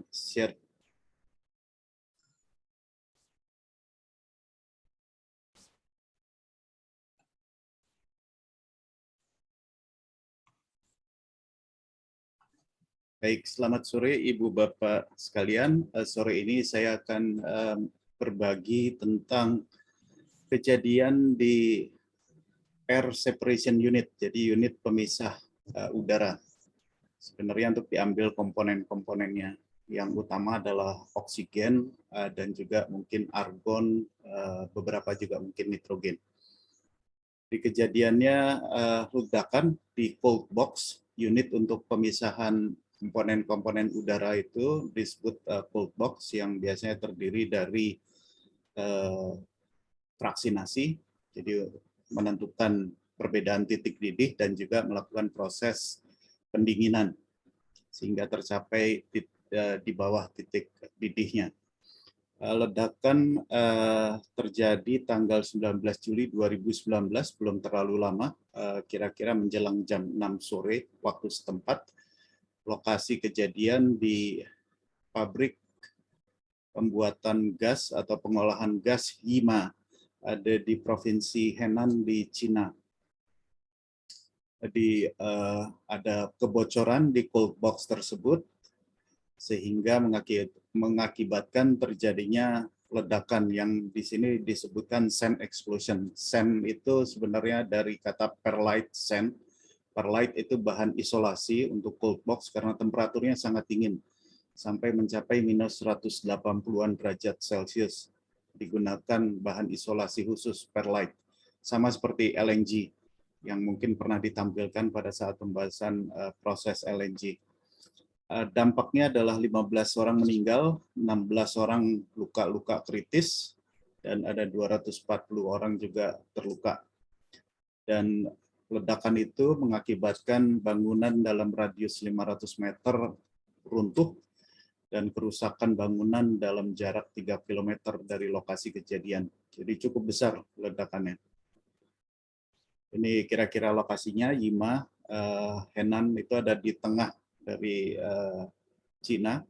share. Baik, selamat sore Ibu Bapak sekalian. Sore ini saya akan berbagi tentang kejadian di air separation unit, jadi unit pemisah udara. Sebenarnya untuk diambil komponen-komponennya, yang utama adalah oksigen dan juga mungkin argon, beberapa juga mungkin nitrogen. Di kejadiannya ledakan di cold box, unit untuk pemisahan komponen-komponen udara itu disebut cold box, yang biasanya terdiri dari fraksinasi, jadi menentukan perbedaan titik didih dan juga melakukan proses pendinginan sehingga tercapai di bawah titik didihnya. Ledakan terjadi tanggal 19 Juli 2019, belum terlalu lama, kira-kira menjelang jam 6 sore waktu setempat. Lokasi kejadian di pabrik pembuatan gas atau pengolahan gas Yima, ada di Provinsi Henan di Cina. Jadi ada kebocoran di cold box tersebut sehingga mengakibatkan terjadinya ledakan yang di sini disebutkan sand explosion. Sand itu sebenarnya dari kata perlite sand. Perlite itu bahan isolasi untuk cold box karena temperaturnya sangat dingin sampai mencapai minus 180-an derajat Celcius. Digunakan bahan isolasi khusus perlite. Sama seperti LNG yang mungkin pernah ditampilkan pada saat pembahasan proses LNG. Dampaknya adalah 15 orang meninggal, 16 orang luka-luka kritis, dan ada 240 orang juga terluka. Dan ledakan itu mengakibatkan bangunan dalam radius 500 meter runtuh dan kerusakan bangunan dalam jarak 3 km dari lokasi kejadian. Jadi cukup besar ledakannya. Ini kira-kira lokasinya, Yima, Henan itu ada di tengah dari Cina.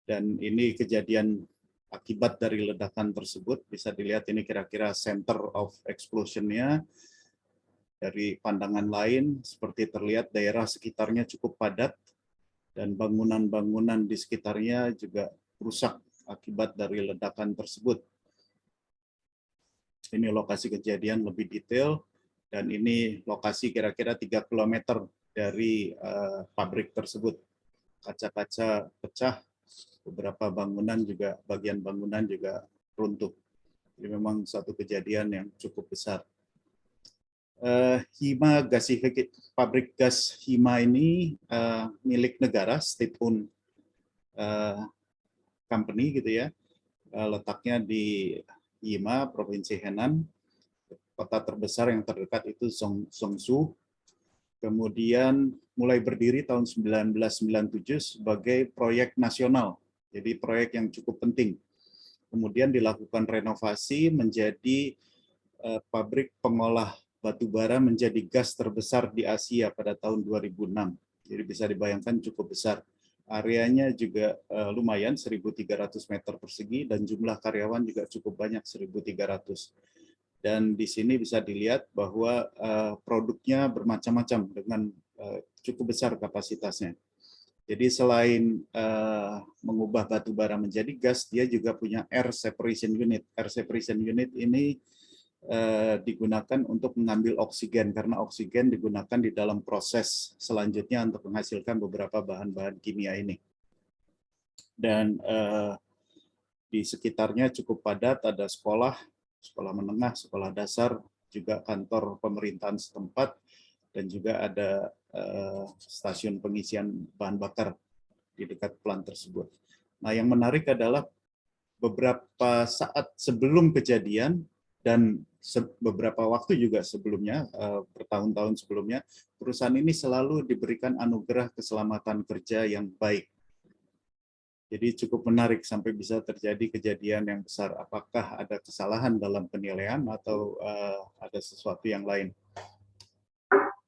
Dan ini kejadian akibat dari ledakan tersebut. Bisa dilihat ini kira-kira center of explosion-nya. Dari pandangan lain, seperti terlihat daerah sekitarnya cukup padat, dan bangunan-bangunan di sekitarnya juga rusak akibat dari ledakan tersebut. Ini lokasi kejadian lebih detail, dan ini lokasi kira-kira 3 km dari pabrik tersebut. Kaca-kaca pecah, beberapa bangunan juga, bagian bangunan juga runtuh. Jadi memang satu kejadian yang cukup besar. Hima Gasification, pabrik gas Hima ini milik negara, state-owned company gitu ya. Letaknya di Hima, Provinsi Henan. Kota terbesar yang terdekat itu Zhongzhou. Kemudian mulai berdiri tahun 1997 sebagai proyek nasional. Jadi proyek yang cukup penting. Kemudian dilakukan renovasi menjadi pabrik pengolah batu bara menjadi gas terbesar di Asia pada tahun 2006. Jadi bisa dibayangkan cukup besar. Areanya juga lumayan, 1.300 meter persegi, dan jumlah karyawan juga cukup banyak, 1.300. Dan di sini bisa dilihat bahwa produknya bermacam-macam dengan cukup besar kapasitasnya. Jadi selain mengubah batu bara menjadi gas, dia juga punya air separation unit. Air separation unit ini digunakan untuk mengambil oksigen, karena oksigen digunakan di dalam proses selanjutnya untuk menghasilkan beberapa bahan-bahan kimia ini. Dan di sekitarnya cukup padat, ada sekolah menengah, sekolah dasar, juga kantor pemerintahan setempat, dan juga ada stasiun pengisian bahan bakar di dekat plant tersebut. Nah, yang menarik adalah beberapa saat sebelum kejadian dan beberapa waktu juga sebelumnya, bertahun-tahun sebelumnya, perusahaan ini selalu diberikan anugerah keselamatan kerja yang baik. Jadi cukup menarik sampai bisa terjadi kejadian yang besar. Apakah ada kesalahan dalam penilaian atau ada sesuatu yang lain?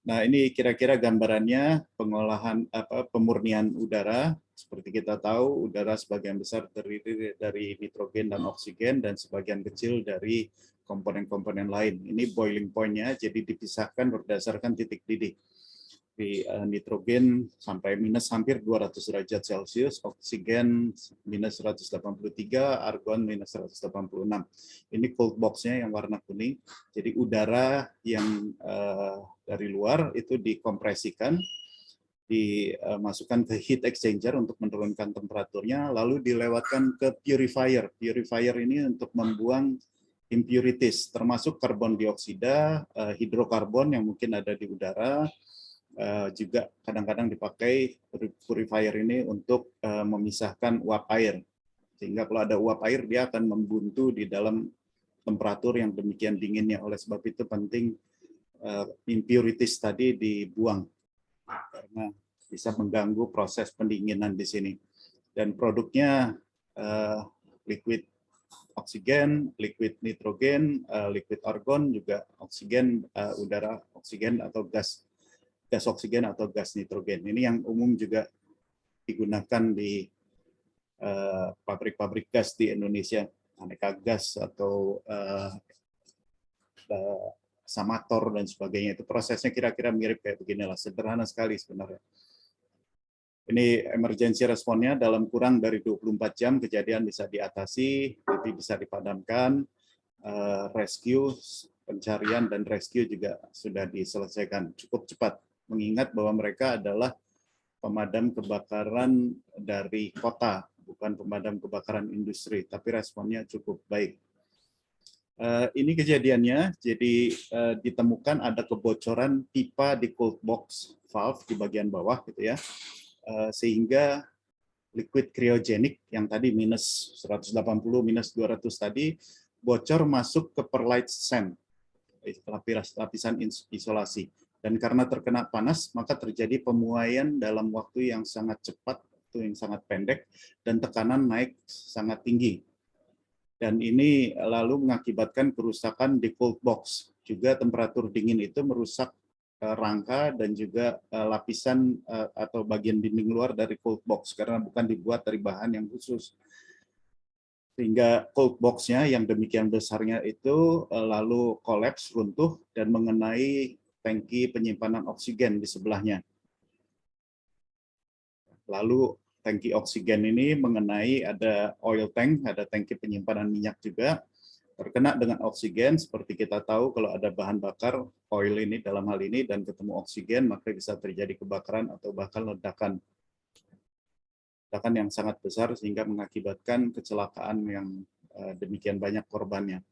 Nah, ini kira-kira gambarannya pengolahan pemurnian udara. Seperti kita tahu, udara sebagian besar terdiri dari nitrogen dan oksigen dan sebagian kecil dari komponen-komponen lain. Ini boiling point-nya, jadi dipisahkan berdasarkan titik didih. Di nitrogen sampai minus hampir 200 derajat Celcius, oksigen minus 183, argon minus 186. Ini cold box-nya yang warna kuning. Jadi udara yang dari luar itu dikompresikan, dimasukkan ke heat exchanger untuk menurunkan temperaturnya, lalu dilewatkan ke purifier. Purifier ini untuk membuang impurities, termasuk karbon dioksida, hidrokarbon yang mungkin ada di udara. Juga kadang-kadang dipakai purifier ini untuk memisahkan uap air. Sehingga kalau ada uap air, dia akan membuntu di dalam temperatur yang demikian dinginnya. Oleh sebab itu penting impurities tadi dibuang, karena bisa mengganggu proses pendinginan di sini. Dan produknya liquid oksigen, liquid nitrogen, liquid argon, juga oksigen, udara oksigen atau gas oksigen atau gas nitrogen. Ini yang umum juga digunakan di pabrik-pabrik gas di Indonesia, Aneka Gas atau Samator dan sebagainya. Itu prosesnya kira-kira mirip kayak beginilah, sederhana sekali sebenarnya. Ini emergency responnya dalam kurang dari 24 jam kejadian bisa diatasi, nanti bisa dipadamkan, rescue, pencarian dan rescue juga sudah diselesaikan cukup cepat. Mengingat bahwa mereka adalah pemadam kebakaran dari kota, bukan pemadam kebakaran industri, tapi responnya cukup baik. Ini kejadiannya, jadi ditemukan ada kebocoran pipa di cold box valve di bagian bawah, gitu ya, sehingga liquid cryogenic yang tadi minus 180, minus 200 tadi, bocor masuk ke perlite sand, lapisan isolasi. Dan karena terkena panas, maka terjadi pemuaian dalam waktu yang sangat cepat, waktu yang sangat pendek, dan tekanan naik sangat tinggi. Dan ini lalu mengakibatkan kerusakan di cold box. Juga temperatur dingin itu merusak rangka dan juga lapisan atau bagian dinding luar dari cold box, karena bukan dibuat dari bahan yang khusus. Sehingga cold box-nya yang demikian besarnya itu lalu kolaps, runtuh, dan mengenai tangki penyimpanan oksigen di sebelahnya. Lalu tangki oksigen ini mengenai ada oil tank, ada tangki penyimpanan minyak juga, terkena dengan oksigen. Seperti kita tahu kalau ada bahan bakar oil ini dalam hal ini dan ketemu oksigen, maka bisa terjadi kebakaran atau bahkan ledakan. Ledakan yang sangat besar sehingga mengakibatkan kecelakaan yang demikian banyak korbannya.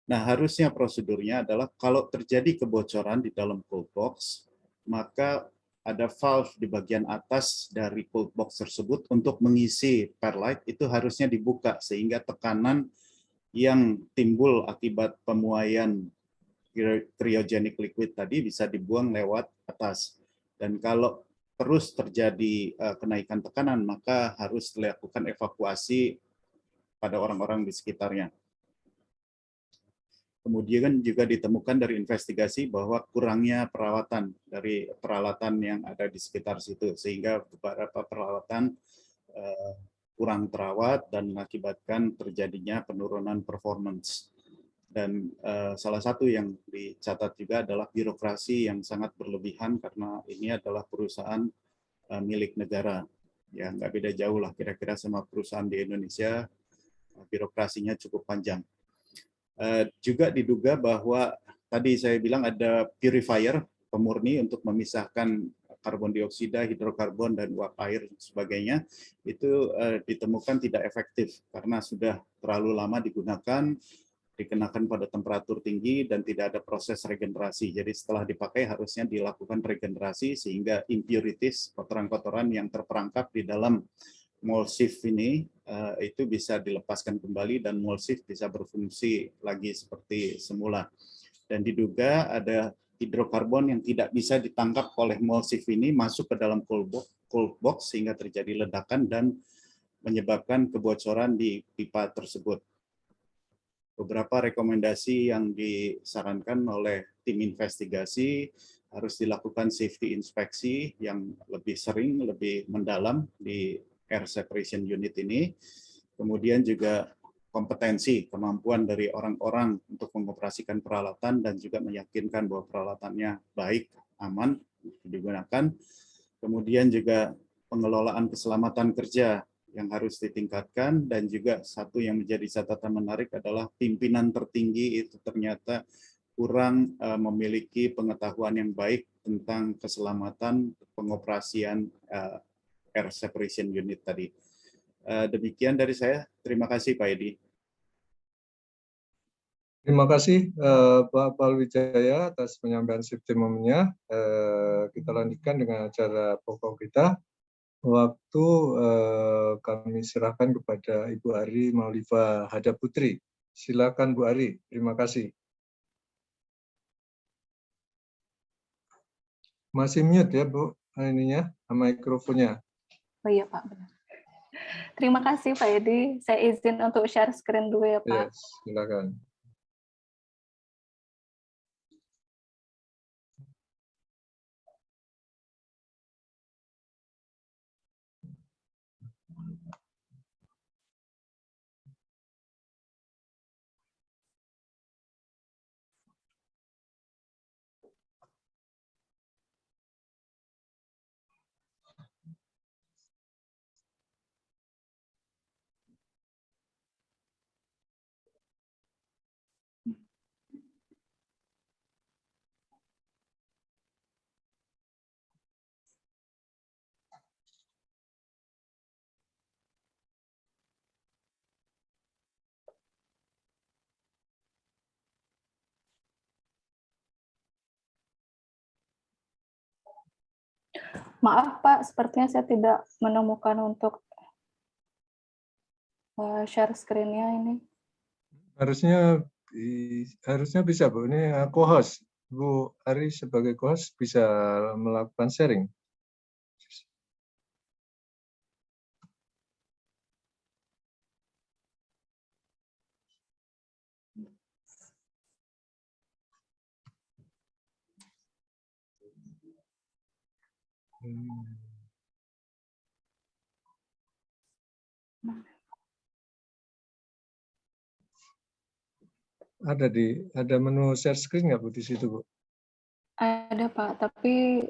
Nah, harusnya prosedurnya adalah kalau terjadi kebocoran di dalam cold box, maka ada valve di bagian atas dari cold box tersebut untuk mengisi perlite itu harusnya dibuka sehingga tekanan yang timbul akibat pemuaian cryogenic liquid tadi bisa dibuang lewat atas. Dan kalau terus terjadi kenaikan tekanan, maka harus dilakukan evakuasi pada orang-orang di sekitarnya. Kemudian juga ditemukan dari investigasi bahwa kurangnya perawatan dari peralatan yang ada di sekitar situ, sehingga beberapa peralatan kurang terawat dan mengakibatkan terjadinya penurunan performance. Dan salah satu yang dicatat juga adalah birokrasi yang sangat berlebihan, karena ini adalah perusahaan milik negara. Ya, nggak beda jauh lah kira-kira sama perusahaan di Indonesia, birokrasinya cukup panjang. Juga diduga bahwa tadi saya bilang ada purifier, pemurni untuk memisahkan karbon dioksida, hidrokarbon, dan uap air dan sebagainya, itu ditemukan tidak efektif karena sudah terlalu lama digunakan, dikenakan pada temperatur tinggi, dan tidak ada proses regenerasi. Jadi setelah dipakai harusnya dilakukan regenerasi sehingga impurities, kotoran-kotoran yang terperangkap di dalam molsif ini itu bisa dilepaskan kembali dan molsif bisa berfungsi lagi seperti semula. Dan diduga ada hidrokarbon yang tidak bisa ditangkap oleh molsif ini masuk ke dalam cold box sehingga terjadi ledakan dan menyebabkan kebocoran di pipa tersebut. Beberapa rekomendasi yang disarankan oleh tim investigasi, harus dilakukan safety inspeksi yang lebih sering, lebih mendalam di air separation unit ini. Kemudian juga kompetensi, kemampuan dari orang-orang untuk mengoperasikan peralatan dan juga meyakinkan bahwa peralatannya baik, aman digunakan. Kemudian juga pengelolaan keselamatan kerja yang harus ditingkatkan, dan juga satu yang menjadi catatan menarik adalah pimpinan tertinggi itu ternyata kurang memiliki pengetahuan yang baik tentang keselamatan pengoperasian air separation unit tadi. Demikian dari saya. Terima kasih Pak Edi. Terima kasih Pak Palwijaya atas penyampaian testimoninya. Kita lanjutkan dengan acara pokok kita. Waktu kami serahkan kepada Ibu Ari Maulifa Hadaputri. Silakan Bu Ari. Terima kasih. Masih mute ya Bu, ininya, mikrofonnya. Oh iya Pak, benar. Terima kasih Pak Edi. Saya izin untuk share screen dulu ya Pak. Yes, silakan. Maaf Pak, sepertinya saya tidak menemukan untuk share screen-nya ini. Harusnya bisa Bu. Ini co-host. Bu Ari sebagai co-host bisa melakukan sharing. Ada menu share screen nggak Bu di situ Bu? Ada Pak, tapi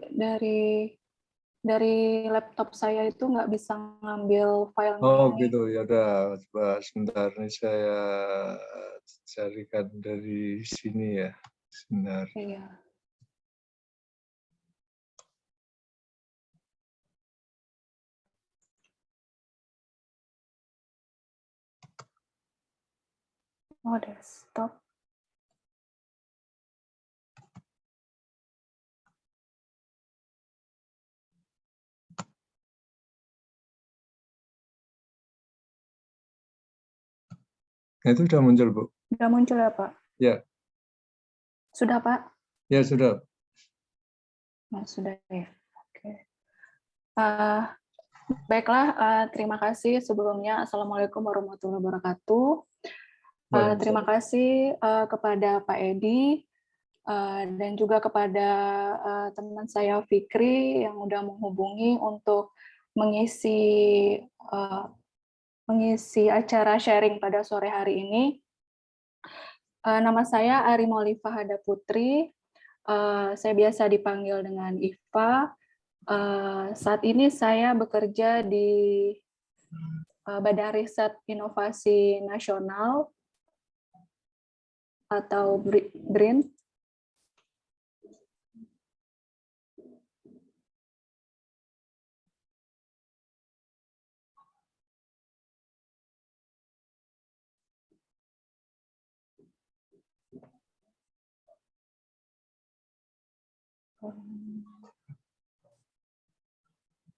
dari laptop saya itu nggak bisa ngambil filenya. Oh gitu, ya udah. Coba sebentar, ini saya carikan dari sini ya. Sebentar. Iya. Oh, desktop. Nah, itu sudah muncul Bu? Sudah muncul ya Pak? Ya. Sudah Pak? Ya sudah. Nah, sudah ya. Oke. Baiklah, terima kasih sebelumnya. Assalamualaikum warahmatullahi wabarakatuh. Terima kasih kepada Pak Edi dan juga kepada teman saya Fikri yang sudah menghubungi untuk mengisi acara sharing pada sore hari ini. Nama saya Ari Maulifa Hadaputri. Saya biasa dipanggil dengan Iva. Saat ini saya bekerja di Badan Riset Inovasi Nasional atau BRIN.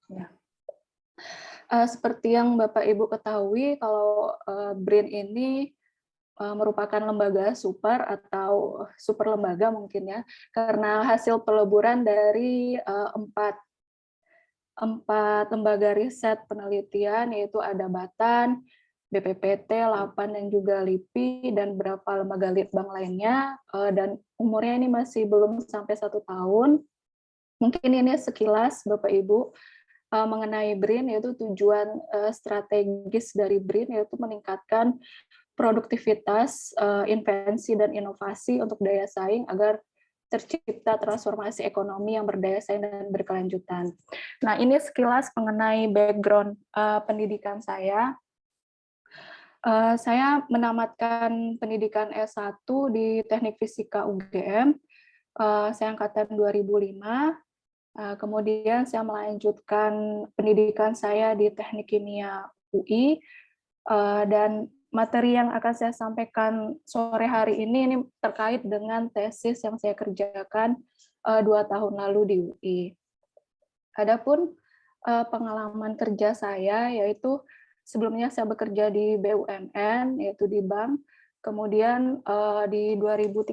Ya. Seperti yang Bapak Ibu ketahui, kalau BRIN ini merupakan lembaga super atau super lembaga mungkin ya, karena hasil peleburan dari empat lembaga riset penelitian, yaitu ada Batan, BPPT, LAPAN, dan juga LIPI, dan beberapa lembaga litbang lainnya, dan umurnya ini masih belum sampai 1 tahun. Mungkin ini sekilas Bapak Ibu mengenai BRIN, yaitu tujuan strategis dari BRIN yaitu meningkatkan produktivitas, invensi, dan inovasi untuk daya saing agar tercipta transformasi ekonomi yang berdaya saing dan berkelanjutan. Nah, ini sekilas mengenai background pendidikan saya. Saya menamatkan pendidikan S1 di Teknik Fisika UGM. Saya angkatan 2005. Kemudian saya melanjutkan pendidikan saya di Teknik Kimia UI, dan materi yang akan saya sampaikan sore hari ini terkait dengan tesis yang saya kerjakan 2 tahun lalu di UI. Adapun pengalaman kerja saya, yaitu sebelumnya saya bekerja di BUMN, yaitu di bank. Kemudian di 2013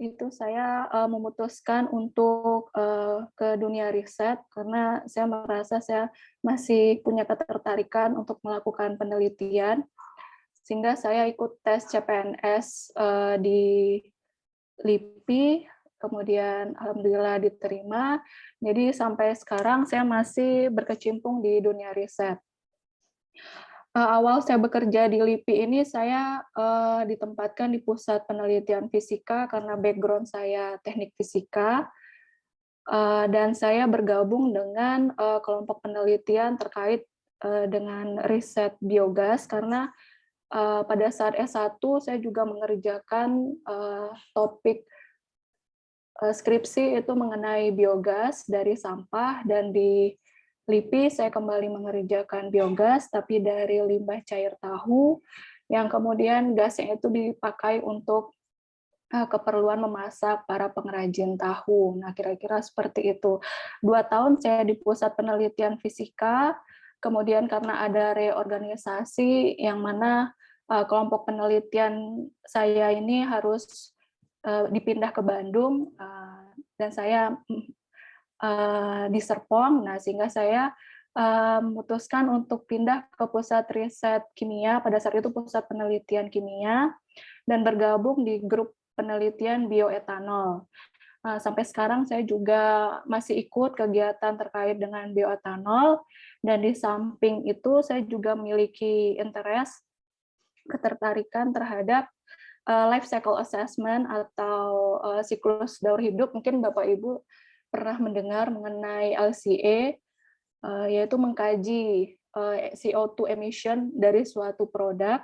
itu saya memutuskan untuk ke dunia riset karena saya merasa saya masih punya ketertarikan untuk melakukan penelitian, sehingga saya ikut tes CPNS di LIPI, kemudian alhamdulillah diterima. Jadi sampai sekarang saya masih berkecimpung di dunia riset. Awal saya bekerja di LIPI ini saya ditempatkan di pusat penelitian fisika karena background saya teknik fisika, dan saya bergabung dengan kelompok penelitian terkait dengan riset biogas karena pada saat S1 saya juga mengerjakan topik skripsi itu mengenai biogas dari sampah, dan di LIPI saya kembali mengerjakan biogas tapi dari limbah cair tahu yang kemudian gasnya itu dipakai untuk keperluan memasak para pengrajin tahu. Nah, kira-kira seperti itu. 2 tahun saya di pusat penelitian fisika, kemudian karena ada reorganisasi yang mana kelompok penelitian saya ini harus dipindah ke Bandung, dan saya di Serpong. Nah, sehingga saya memutuskan untuk pindah ke pusat riset kimia, pada saat itu pusat penelitian kimia, dan bergabung di grup penelitian bioetanol. Sampai sekarang saya juga masih ikut kegiatan terkait dengan bioetanol, dan di samping itu saya juga memiliki ketertarikan terhadap life cycle assessment atau siklus daur hidup. Mungkin Bapak Ibu pernah mendengar mengenai LCA, yaitu mengkaji CO2 emission dari suatu produk,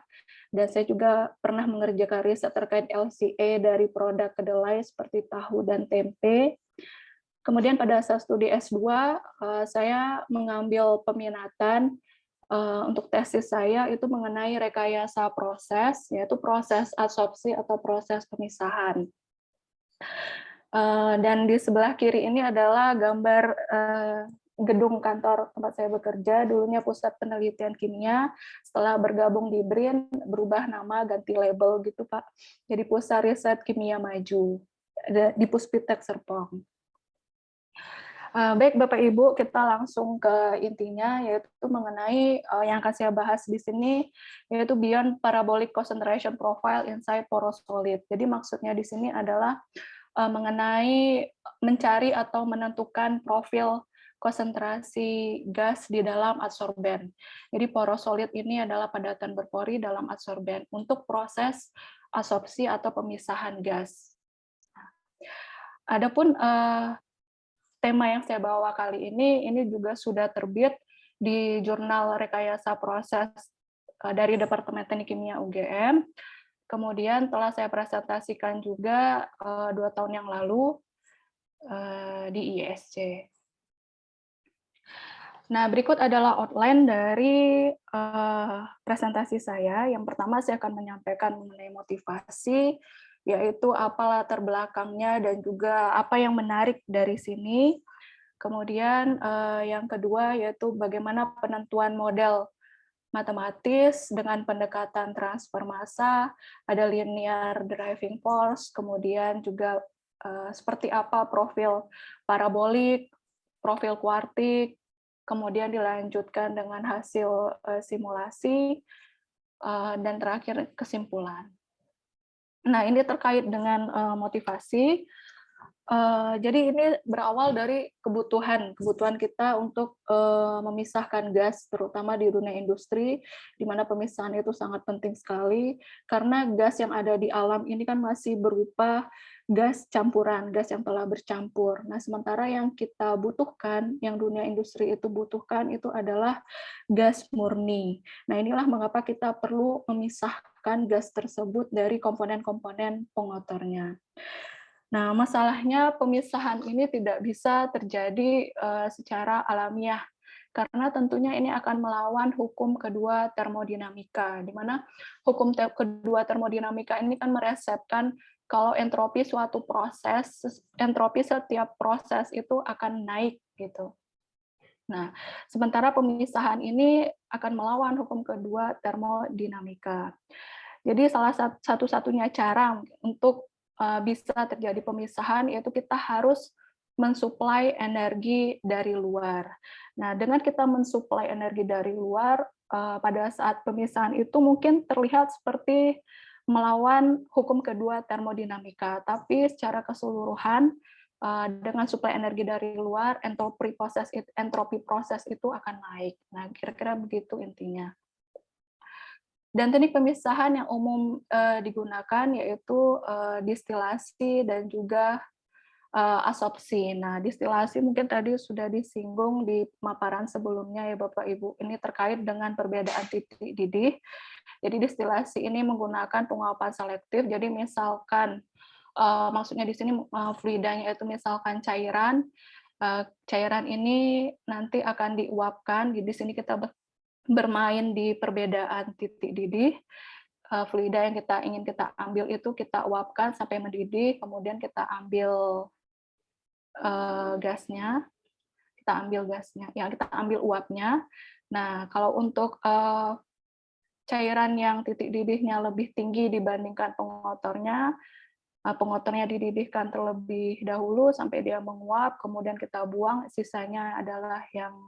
dan saya juga pernah mengerjakan riset terkait LCA dari produk kedelai seperti tahu dan tempe. Kemudian pada saat studi S2, saya mengambil peminatan untuk tesis saya itu mengenai rekayasa proses, yaitu proses adsorpsi atau proses pemisahan. Dan di sebelah kiri ini adalah gambar gedung kantor tempat saya bekerja, dulunya Pusat Penelitian Kimia, setelah bergabung di BRIN, berubah nama, ganti label gitu Pak, jadi Pusat Riset Kimia Maju, di Puspitek Serpong. Baik Bapak Ibu, kita langsung ke intinya, yaitu mengenai yang akan saya bahas di sini, yaitu Beyond Parabolic Concentration Profile Inside Porous Solid. Jadi maksudnya di sini adalah mengenai mencari atau menentukan profil konsentrasi gas di dalam adsorben. Jadi porous solid ini adalah padatan berpori dalam adsorben untuk proses adsorpsi atau pemisahan gas. Adapun tema yang saya bawa kali ini juga sudah terbit di jurnal rekayasa proses dari Departemen Teknik Kimia UGM. Kemudian telah saya presentasikan juga 2 tahun yang lalu di ISC. Nah, berikut adalah outline dari presentasi saya. Yang pertama saya akan menyampaikan mengenai motivasi, yaitu apa latar belakangnya dan juga apa yang menarik dari sini. Kemudian yang kedua yaitu bagaimana penentuan model matematis dengan pendekatan transfer massa, ada linear driving force, kemudian juga seperti apa profil parabolik, profil kuartik, kemudian dilanjutkan dengan hasil simulasi, dan terakhir kesimpulan. Nah, ini terkait dengan motivasi. Jadi ini berawal dari kebutuhan kita untuk memisahkan gas, terutama di dunia industri, di mana pemisahan itu sangat penting sekali, karena gas yang ada di alam ini kan masih berupa gas campuran, gas yang telah bercampur. Nah, sementara yang kita butuhkan, yang dunia industri itu butuhkan, itu adalah gas murni. Nah, inilah mengapa kita perlu memisahkan gas tersebut dari komponen-komponen pengotornya. Nah, masalahnya pemisahan ini tidak bisa terjadi secara alamiah, karena tentunya ini akan melawan hukum kedua termodinamika, di mana hukum kedua termodinamika ini kan meresepkan kalau entropi suatu proses, entropi setiap proses itu akan naik gitu. Nah, sementara pemisahan ini akan melawan hukum kedua termodinamika. Jadi salah satu-satunya cara untuk bisa terjadi pemisahan yaitu kita harus mensuplai energi dari luar. Nah, dengan kita mensuplai energi dari luar, pada saat pemisahan itu mungkin terlihat seperti melawan hukum kedua termodinamika, tapi secara keseluruhan dengan suplai energi dari luar, entropi proses itu akan naik. Nah, kira-kira begitu intinya. Dan teknik pemisahan yang umum digunakan yaitu distilasi dan juga asopsi. Nah, distilasi mungkin tadi sudah disinggung di paparan sebelumnya ya Bapak Ibu. Ini terkait dengan perbedaan titik didih. Jadi distilasi ini menggunakan penguapan selektif. Jadi misalkan maksudnya di sini fluidanya itu misalkan cairan. Cairan ini nanti akan diuapkan. Di sini kita bermain di perbedaan titik didih. Fluida yang ingin kita ambil itu kita uapkan sampai mendidih, kemudian kita ambil gasnya, kita ambil uapnya. Nah, kalau untuk cairan yang titik didihnya lebih tinggi dibandingkan pengotornya dididihkan terlebih dahulu sampai dia menguap, kemudian kita buang, sisanya adalah yang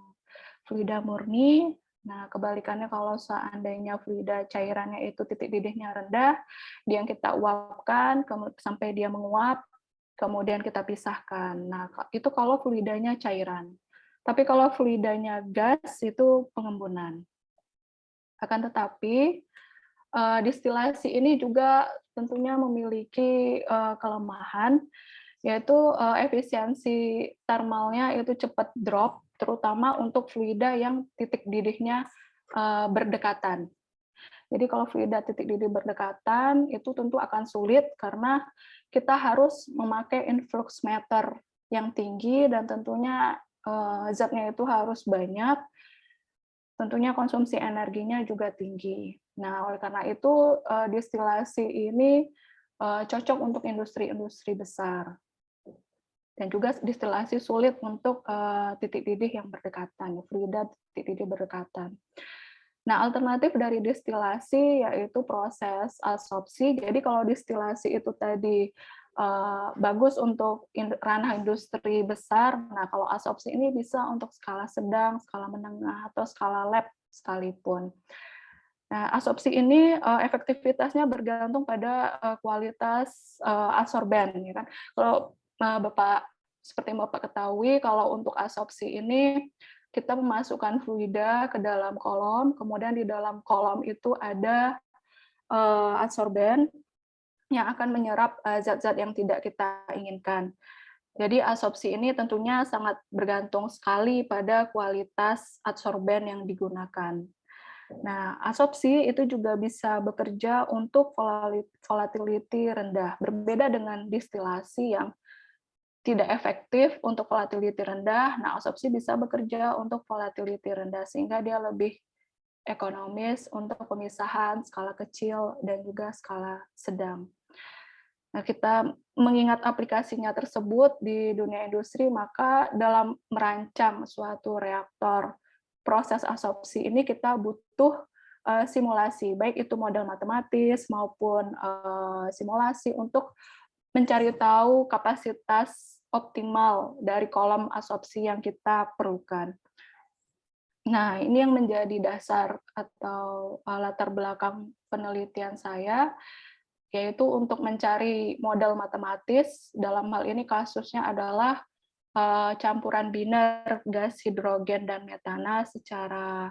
fluida murni. Nah, kebalikannya kalau seandainya fluida cairannya itu titik didihnya rendah, dia yang kita uapkan sampai dia menguap, kemudian kita pisahkan. Nah, itu kalau fluidanya cairan. Tapi kalau fluidanya gas, itu pengembunan. Akan tetapi, distilasi ini juga tentunya memiliki kelemahan, yaitu efisiensi termalnya itu cepat drop, terutama untuk fluida yang titik didihnya berdekatan. Jadi kalau fluida titik didih berdekatan, itu tentu akan sulit karena kita harus memakai influx meter yang tinggi dan tentunya zatnya itu harus banyak, tentunya konsumsi energinya juga tinggi. Nah, oleh karena itu distilasi ini cocok untuk industri-industri besar. Dan juga distilasi sulit untuk titik didih yang berdekatan, fluida titik didih berdekatan. Nah, alternatif dari distilasi yaitu proses adsorpsi. Jadi kalau distilasi itu tadi bagus untuk ranah industri besar, nah kalau adsorpsi ini bisa untuk skala sedang, skala menengah, atau skala lab sekalipun. Nah, adsorpsi ini efektivitasnya bergantung pada kualitas adsorben, ya kan? Kalau seperti yang Bapak ketahui, kalau untuk adsorpsi ini kita memasukkan fluida ke dalam kolom, kemudian di dalam kolom itu ada adsorben yang akan menyerap zat-zat yang tidak kita inginkan. Jadi adsorpsi ini tentunya sangat bergantung sekali pada kualitas adsorben yang digunakan. Nah, adsorpsi itu juga bisa bekerja untuk volatility rendah, berbeda dengan distilasi yang tidak efektif untuk volatility rendah. Nah, adsorpsi bisa bekerja untuk volatility rendah, sehingga dia lebih ekonomis untuk pemisahan skala kecil dan juga skala sedang. Nah, kita mengingat aplikasinya tersebut di dunia industri, maka dalam merancang suatu reaktor proses adsorpsi ini kita butuh simulasi, baik itu model matematis maupun simulasi untuk mencari tahu kapasitas optimal dari kolom adsorpsi yang kita perlukan. Nah, ini yang menjadi dasar atau latar belakang penelitian saya, yaitu untuk mencari model matematis, dalam hal ini kasusnya adalah campuran biner gas hidrogen dan metana secara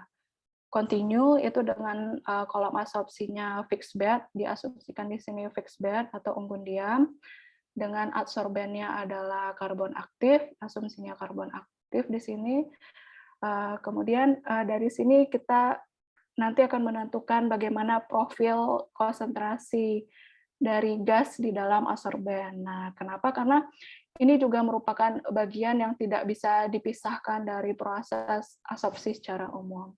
kontinu itu dengan kolom asopsinya fixed bed, diasumsikan di sini fixed bed atau embun diam, dengan adsorbennya adalah karbon aktif, asumsinya karbon aktif di sini. Kemudian dari sini kita nanti akan menentukan bagaimana profil konsentrasi dari gas di dalam adsorben. Nah, kenapa? Karena ini juga merupakan bagian yang tidak bisa dipisahkan dari proses adsorpsi secara umum.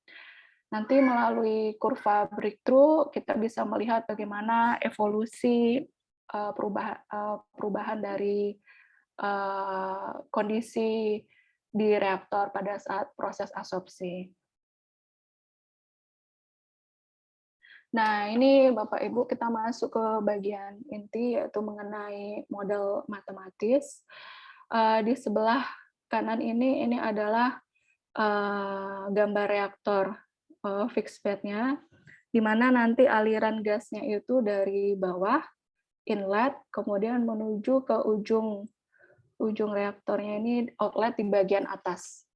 Nanti melalui kurva breakthrough kita bisa melihat bagaimana evolusi perubahan dari kondisi di reaktor pada saat proses adsorpsi. Nah, ini Bapak Ibu kita masuk ke bagian inti yaitu mengenai model matematis. Di sebelah kanan ini adalah gambar reaktor fixed bed-nya, di mana nanti aliran gasnya itu dari bawah inlet kemudian menuju ke ujung reaktornya ini outlet di bagian atas.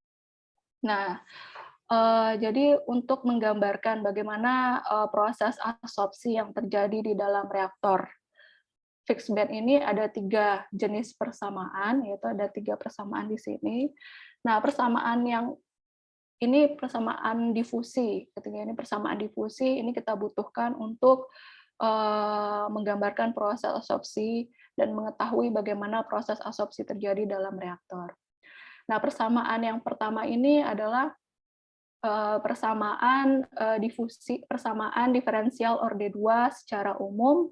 Nah, jadi untuk menggambarkan bagaimana proses adsorpsi yang terjadi di dalam reaktor fixed bed ini ada 3 jenis persamaan, yaitu ada 3 persamaan di sini. Nah, persamaan yang ini persamaan difusi. Ketika ini persamaan difusi, ini kita butuhkan untuk menggambarkan proses adsorpsi dan mengetahui bagaimana proses adsorpsi terjadi dalam reaktor. Nah, persamaan yang pertama ini adalah persamaan diferensial orde 2 secara umum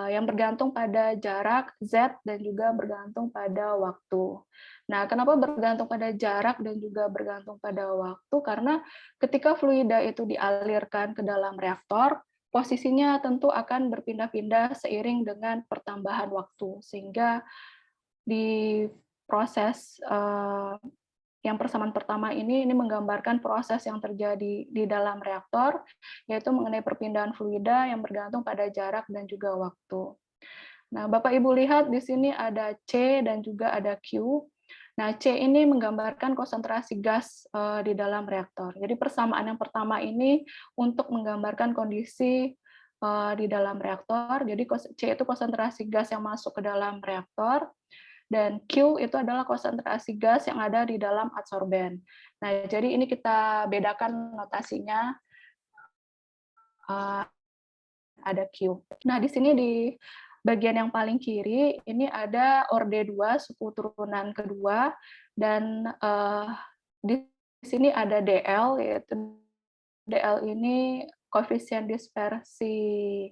yang bergantung pada jarak Z dan juga bergantung pada waktu. Nah, kenapa bergantung pada jarak dan juga bergantung pada waktu? Karena ketika fluida itu dialirkan ke dalam reaktor, posisinya tentu akan berpindah-pindah seiring dengan pertambahan waktu, sehingga di proses yang persamaan pertama ini menggambarkan proses yang terjadi di dalam reaktor, yaitu mengenai perpindahan fluida yang bergantung pada jarak dan juga waktu. Nah, Bapak Ibu lihat di sini ada C dan juga ada Q. Nah, C ini menggambarkan konsentrasi gas di dalam reaktor. Jadi persamaan yang pertama ini untuk menggambarkan kondisi di dalam reaktor. Jadi C itu konsentrasi gas yang masuk ke dalam reaktor. Dan Q itu adalah konsentrasi gas yang ada di dalam adsorben. Nah, jadi ini kita bedakan notasinya, ada Q. Nah, di sini di bagian yang paling kiri, ini ada orde 2, suku turunan kedua, dan di sini ada DL, yaitu DL ini koefisien dispersi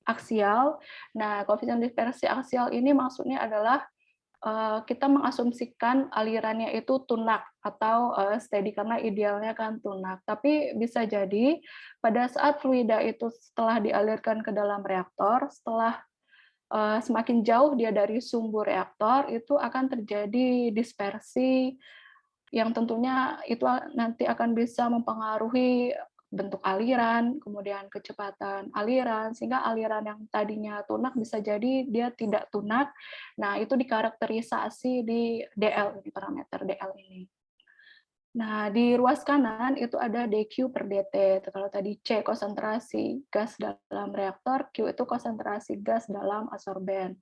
aksial. Nah, koefisien dispersi aksial ini maksudnya adalah kita mengasumsikan alirannya itu tunak atau steady karena idealnya kan tunak. Tapi bisa jadi pada saat fluida itu setelah dialirkan ke dalam reaktor, setelah semakin jauh dia dari sumbu reaktor, itu akan terjadi dispersi yang tentunya itu nanti akan bisa mempengaruhi bentuk aliran, kemudian kecepatan aliran, sehingga aliran yang tadinya tunak bisa jadi dia tidak tunak. Nah, itu dikarakterisasi di DL, di parameter DL ini. Nah, di ruas kanan itu ada dQ per dt. Kalau tadi C konsentrasi gas dalam reaktor, Q itu konsentrasi gas dalam adsorben.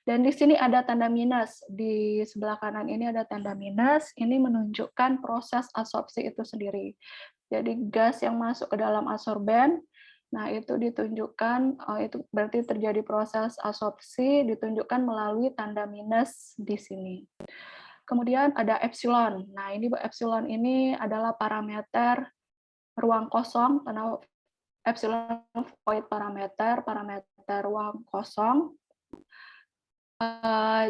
Dan di sini ada tanda minus. Di sebelah kanan ini ada tanda minus. Ini menunjukkan proses adsorpsi itu sendiri. Jadi gas yang masuk ke dalam adsorben, nah itu ditunjukkan, itu berarti terjadi proses adsorpsi, ditunjukkan melalui tanda minus di sini. Kemudian ada epsilon. Nah, ini epsilon ini adalah parameter ruang kosong, karena epsilon void parameter ruang kosong.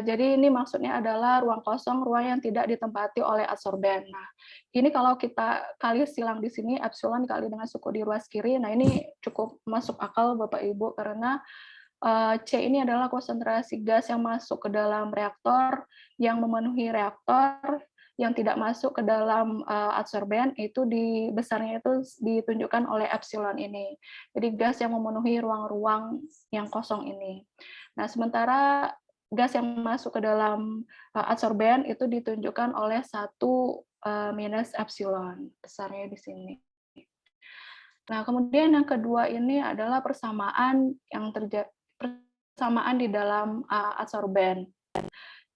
Jadi ini maksudnya adalah ruang kosong, ruang yang tidak ditempati oleh adsorben. Nah, ini kalau kita kali silang di sini, epsilon kali dengan suku di ruas kiri, nah ini cukup masuk akal Bapak Ibu, karena C ini adalah konsentrasi gas yang masuk ke dalam reaktor, yang memenuhi reaktor, yang tidak masuk ke dalam adsorben itu besarnya itu ditunjukkan oleh epsilon ini. Jadi gas yang memenuhi ruang-ruang yang kosong ini. Nah, sementara gas yang masuk ke dalam adsorben itu ditunjukkan oleh 1 minus epsilon, besarnya di sini. Nah, kemudian yang kedua ini adalah persamaan di dalam adsorben.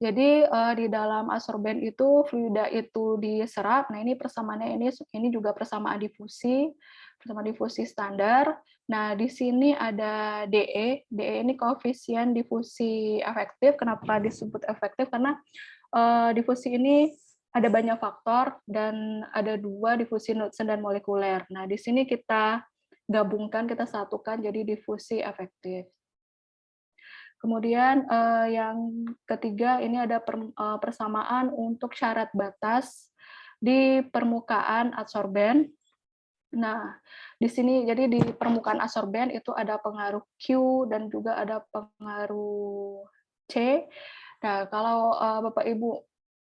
Jadi di dalam adsorben itu fluida itu diserap. Nah, ini persamaannya ini juga persamaan difusi standar. Nah, di sini ada DE. DE ini koefisien difusi efektif. Kenapa disebut efektif? Karena difusi ini ada banyak faktor dan ada 2 difusi Knudsen dan molekuler. Nah, di sini kita gabungkan, kita satukan jadi difusi efektif. Kemudian yang ketiga ini ada persamaan untuk syarat batas di permukaan adsorben. Nah, di sini jadi di permukaan adsorben itu ada pengaruh Q dan juga ada pengaruh C. Nah, kalau Bapak Ibu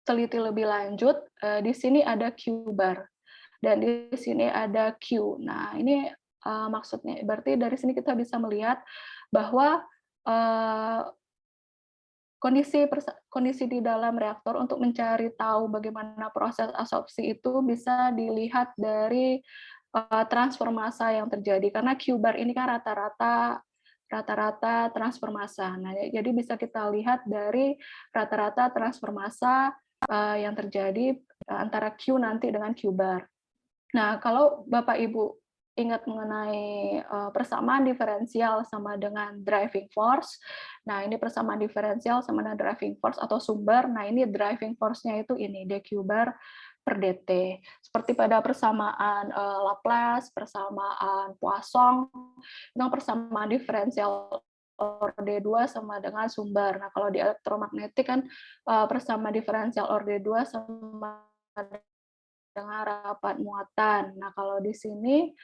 teliti lebih lanjut, di sini ada Q bar dan di sini ada Q. Nah, ini maksudnya berarti dari sini kita bisa melihat bahwa kondisi di dalam reaktor untuk mencari tahu bagaimana proses absorpsi itu bisa dilihat dari transfer massa yang terjadi karena Q bar ini kan rata-rata transfer massa. Nah, jadi bisa kita lihat dari rata-rata transfer massa yang terjadi antara Q nanti dengan Q bar. Nah, kalau Bapak Ibu ingat mengenai persamaan diferensial sama dengan driving force. Nah, ini persamaan diferensial sama dengan driving force atau sumber. Nah, ini driving force-nya itu ini dQ bar per dt. Seperti pada persamaan Laplace, persamaan Poisson, itu persamaan diferensial orde 2 sama dengan sumber. Nah, kalau di elektromagnetik kan persamaan diferensial orde 2 sama dengan rapat muatan. Nah, kalau di sini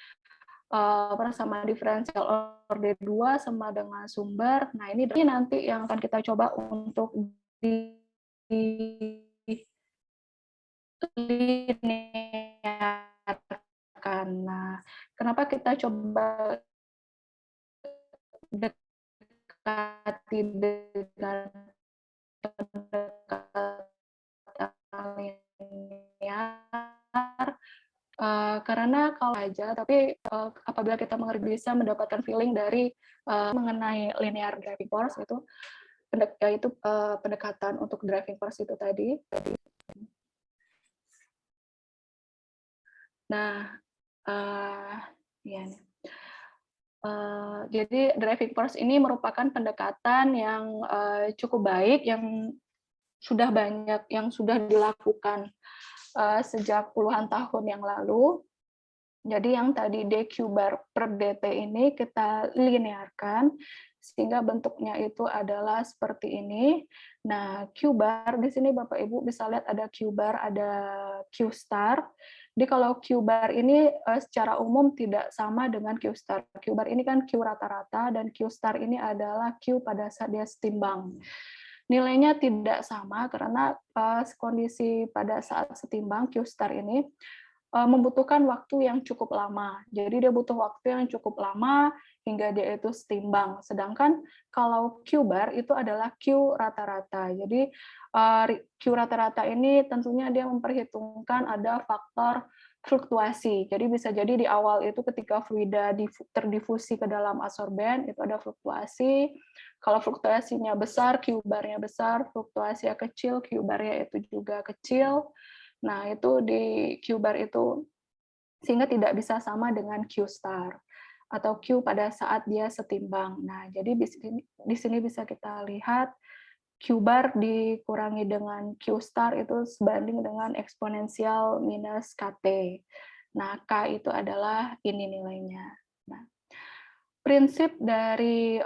persamaan diferensial orde 2 sama dengan sumber. Nah, ini nanti yang akan kita coba untuk dilinearkan. Nah, kenapa kita coba dekati dengan pendekatan linear? Karena kalau aja, tapi apabila kita mengerti bisa mendapatkan feeling dari mengenai linear driving force itu, yaitu pendekatan untuk driving force itu tadi. Nah, ya. Jadi driving force ini merupakan pendekatan yang cukup baik, yang sudah banyak, yang sudah dilakukan sejak puluhan tahun yang lalu. Jadi yang tadi dQ bar per dt ini kita linearkan sehingga bentuknya itu adalah seperti ini. Nah, Q bar di sini Bapak Ibu bisa lihat ada Q bar, ada Q star. Jadi kalau Q bar ini secara umum tidak sama dengan Q star. Q bar ini kan Q rata-rata dan Q star ini adalah Q pada saat dia setimbang. Nilainya tidak sama karena kondisi pada saat setimbang Q star ini membutuhkan waktu yang cukup lama. Jadi dia butuh waktu yang cukup lama hingga dia itu setimbang. Sedangkan kalau Q bar itu adalah Q rata-rata. Jadi Q rata-rata ini tentunya dia memperhitungkan ada faktor fluktuasi. Jadi bisa jadi di awal itu ketika fluida terdifusi ke dalam adsorben itu ada fluktuasi. Kalau fluktuasinya besar, Q barnya besar, fluktuasinya kecil, Q barnya itu juga kecil. Nah, itu di Q bar itu sehingga tidak bisa sama dengan Q star atau Q pada saat dia setimbang. Nah, jadi di sini bisa kita lihat Q bar dikurangi dengan Q star itu sebanding dengan eksponensial minus KT. Nah, K itu adalah ini nilainya. Nah, prinsip dari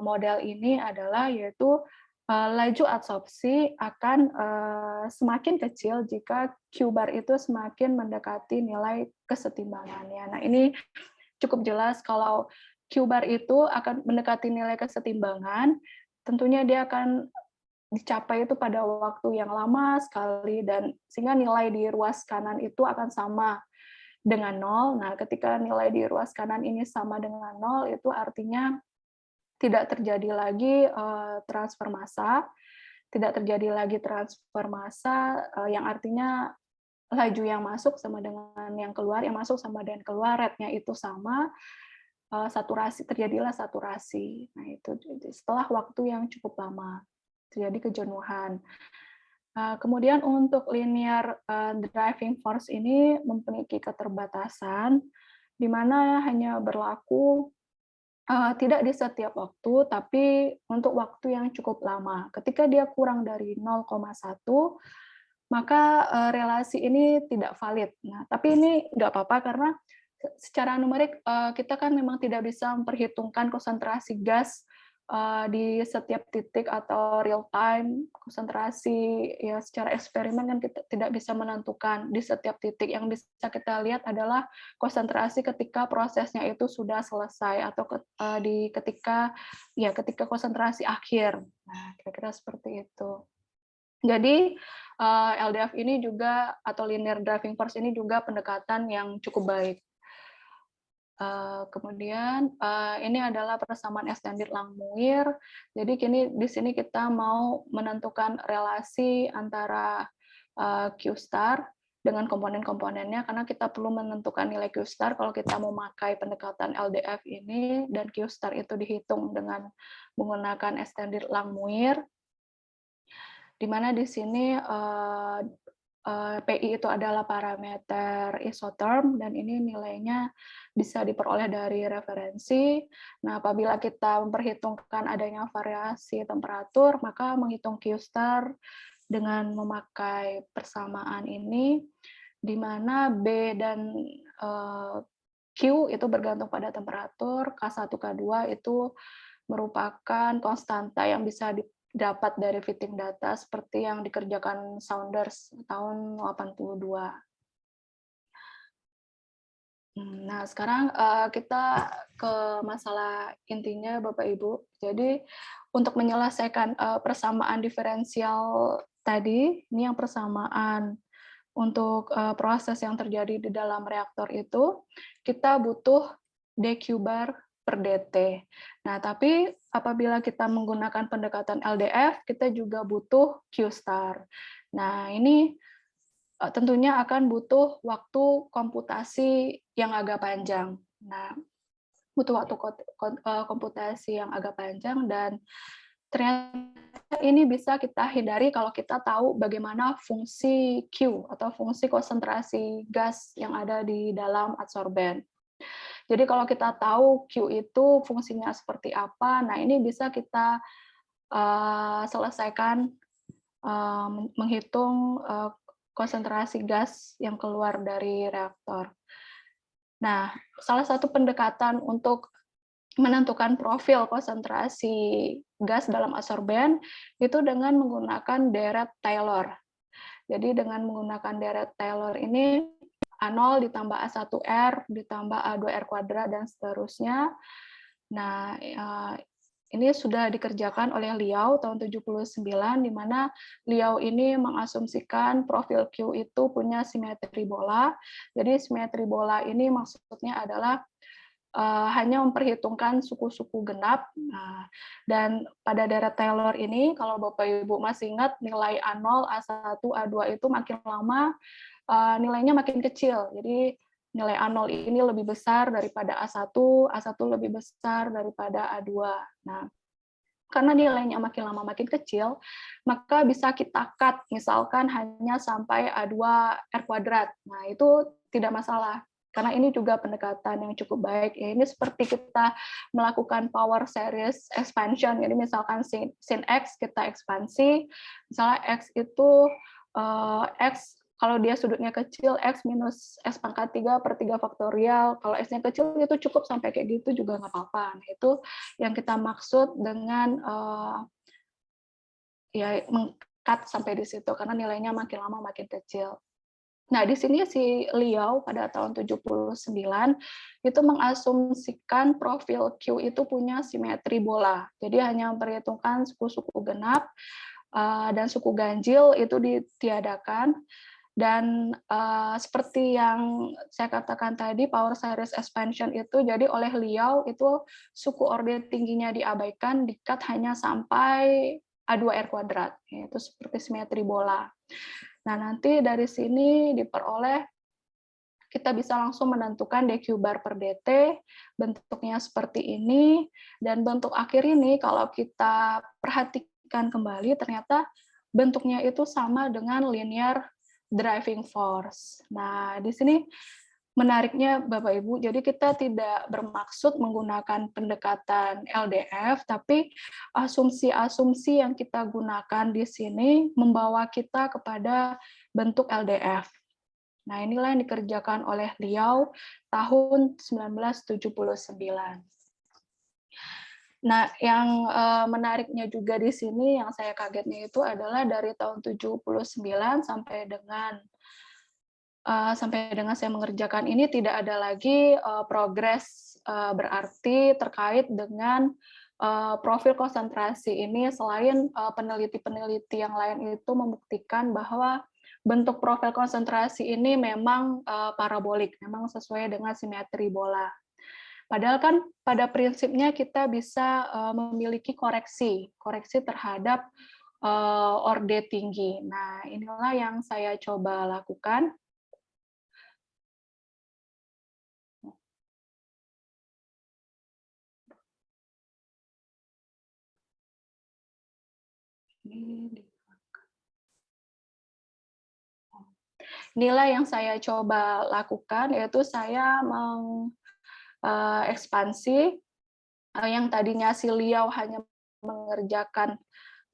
model ini adalah yaitu laju adsorpsi akan semakin kecil jika Q bar itu semakin mendekati nilai kesetimbangannya. Nah, ini cukup jelas kalau Q bar itu akan mendekati nilai kesetimbangan, tentunya dia akan dicapai itu pada waktu yang lama sekali, dan sehingga nilai di ruas kanan itu akan sama dengan 0. Nah, ketika nilai di ruas kanan ini sama dengan 0, itu artinya tidak terjadi lagi transfer massa, yang artinya laju yang masuk sama dengan yang keluar, yang masuk sama dengan keluar, rate-nya itu sama, terjadilah saturasi. Nah, itu setelah waktu yang cukup lama terjadi kejenuhan. Kemudian untuk linear driving force ini memiliki keterbatasan, di mana hanya berlaku tidak di setiap waktu, tapi untuk waktu yang cukup lama. Ketika dia kurang dari 0,1, maka relasi ini tidak valid. Nah, tapi ini nggak apa-apa karena secara numerik kita kan memang tidak bisa memperhitungkan konsentrasi gas di setiap titik atau real time konsentrasi, ya secara eksperimen kan kita tidak bisa menentukan di setiap titik. Yang bisa kita lihat adalah konsentrasi ketika prosesnya itu sudah selesai atau ketika konsentrasi akhir. Nah, kira-kira seperti itu. Jadi LDF ini juga, atau linear driving force ini juga pendekatan yang cukup baik. Kemudian ini adalah persamaan extended Langmuir. Jadi di sini kita mau menentukan relasi antara Q star dengan komponen-komponennya, karena kita perlu menentukan nilai Q star kalau kita mau memakai pendekatan LDF ini, dan Q star itu dihitung dengan menggunakan extended Langmuir, di mana di sini PI itu adalah parameter isotherm, dan ini nilainya bisa diperoleh dari referensi. Nah, apabila kita memperhitungkan adanya variasi temperatur, maka menghitung Q star dengan memakai persamaan ini, di mana B dan Q itu bergantung pada temperatur, K1, K2 itu merupakan konstanta yang bisa dapat dari fitting data seperti yang dikerjakan Saunders tahun 82. Nah, sekarang kita ke masalah intinya, Bapak Ibu. Jadi, untuk menyelesaikan persamaan diferensial tadi, ini yang persamaan untuk proses yang terjadi di dalam reaktor itu, kita butuh dQ bar per dt. Nah, tapi apabila kita menggunakan pendekatan LDF, kita juga butuh Q star. Nah, ini tentunya akan butuh waktu komputasi yang agak panjang. Nah, butuh waktu komputasi yang agak panjang, dan ternyata ini bisa kita hindari kalau kita tahu bagaimana fungsi Q atau fungsi konsentrasi gas yang ada di dalam adsorben. Jadi kalau kita tahu Q itu fungsinya seperti apa, nah ini bisa kita selesaikan menghitung konsentrasi gas yang keluar dari reaktor. Nah, salah satu pendekatan untuk menentukan profil konsentrasi gas dalam adsorben itu dengan menggunakan deret Taylor. Jadi dengan menggunakan deret Taylor ini, A0 ditambah A1R ditambah A2R kuadrat dan seterusnya. Nah, ini sudah dikerjakan oleh Liao tahun 79, di mana Liao ini mengasumsikan profil Q itu punya simetri bola. Jadi simetri bola ini maksudnya adalah hanya memperhitungkan suku-suku genap. Nah, dan pada deret Taylor ini, kalau Bapak Ibu masih ingat, nilai A0, A1, A2 itu makin lama nilainya makin kecil. Jadi nilai A0 ini lebih besar daripada A1, A1 lebih besar daripada A2. Nah, karena nilainya makin lama makin kecil, maka bisa kita cut, misalkan hanya sampai A2R kuadrat. Nah, itu tidak masalah, karena ini juga pendekatan yang cukup baik. Ya, ini seperti kita melakukan power series expansion. Jadi misalkan sin X kita ekspansi, misalnya X itu X, kalau dia sudutnya kecil, X minus X pangkat 3 per 3 faktorial. Kalau X-nya kecil, itu cukup sampai kayak gitu juga nggak apa-apa. Nah, itu yang kita maksud dengan ya meng-cut sampai di situ, karena nilainya makin lama makin kecil. Nah, di sini si Liao pada tahun 79 itu mengasumsikan profil Q itu punya simetri bola. Jadi hanya memperhitungkan suku-suku genap, dan suku ganjil itu ditiadakan. Dan seperti yang saya katakan tadi, power series expansion itu jadi oleh Liao itu suku orde tingginya diabaikan, dikat hanya sampai A2R kuadrat, yaitu seperti simetri bola. Nah, nanti dari sini diperoleh, kita bisa langsung menentukan dQ bar per dt, bentuknya seperti ini, dan bentuk akhir ini kalau kita perhatikan kembali, ternyata bentuknya itu sama dengan linear driving force. Nah, di sini menariknya Bapak Ibu, jadi kita tidak bermaksud menggunakan pendekatan LDF, tapi asumsi-asumsi yang kita gunakan di sini membawa kita kepada bentuk LDF. Nah, inilah yang dikerjakan oleh Liao tahun 1979. Nah, yang menariknya juga di sini, yang saya kagetnya itu adalah dari tahun 79 sampai dengan saya mengerjakan ini tidak ada lagi progres berarti terkait dengan profil konsentrasi ini, selain peneliti-peneliti yang lain itu membuktikan bahwa bentuk profil konsentrasi ini memang parabolik, memang sesuai dengan simetri bola. Padahal kan pada prinsipnya kita bisa memiliki koreksi terhadap orde tinggi. Nah, inilah yang saya coba lakukan. Inilah yang saya coba lakukan, yaitu saya mengekspansi yang tadinya si Liao hanya mengerjakan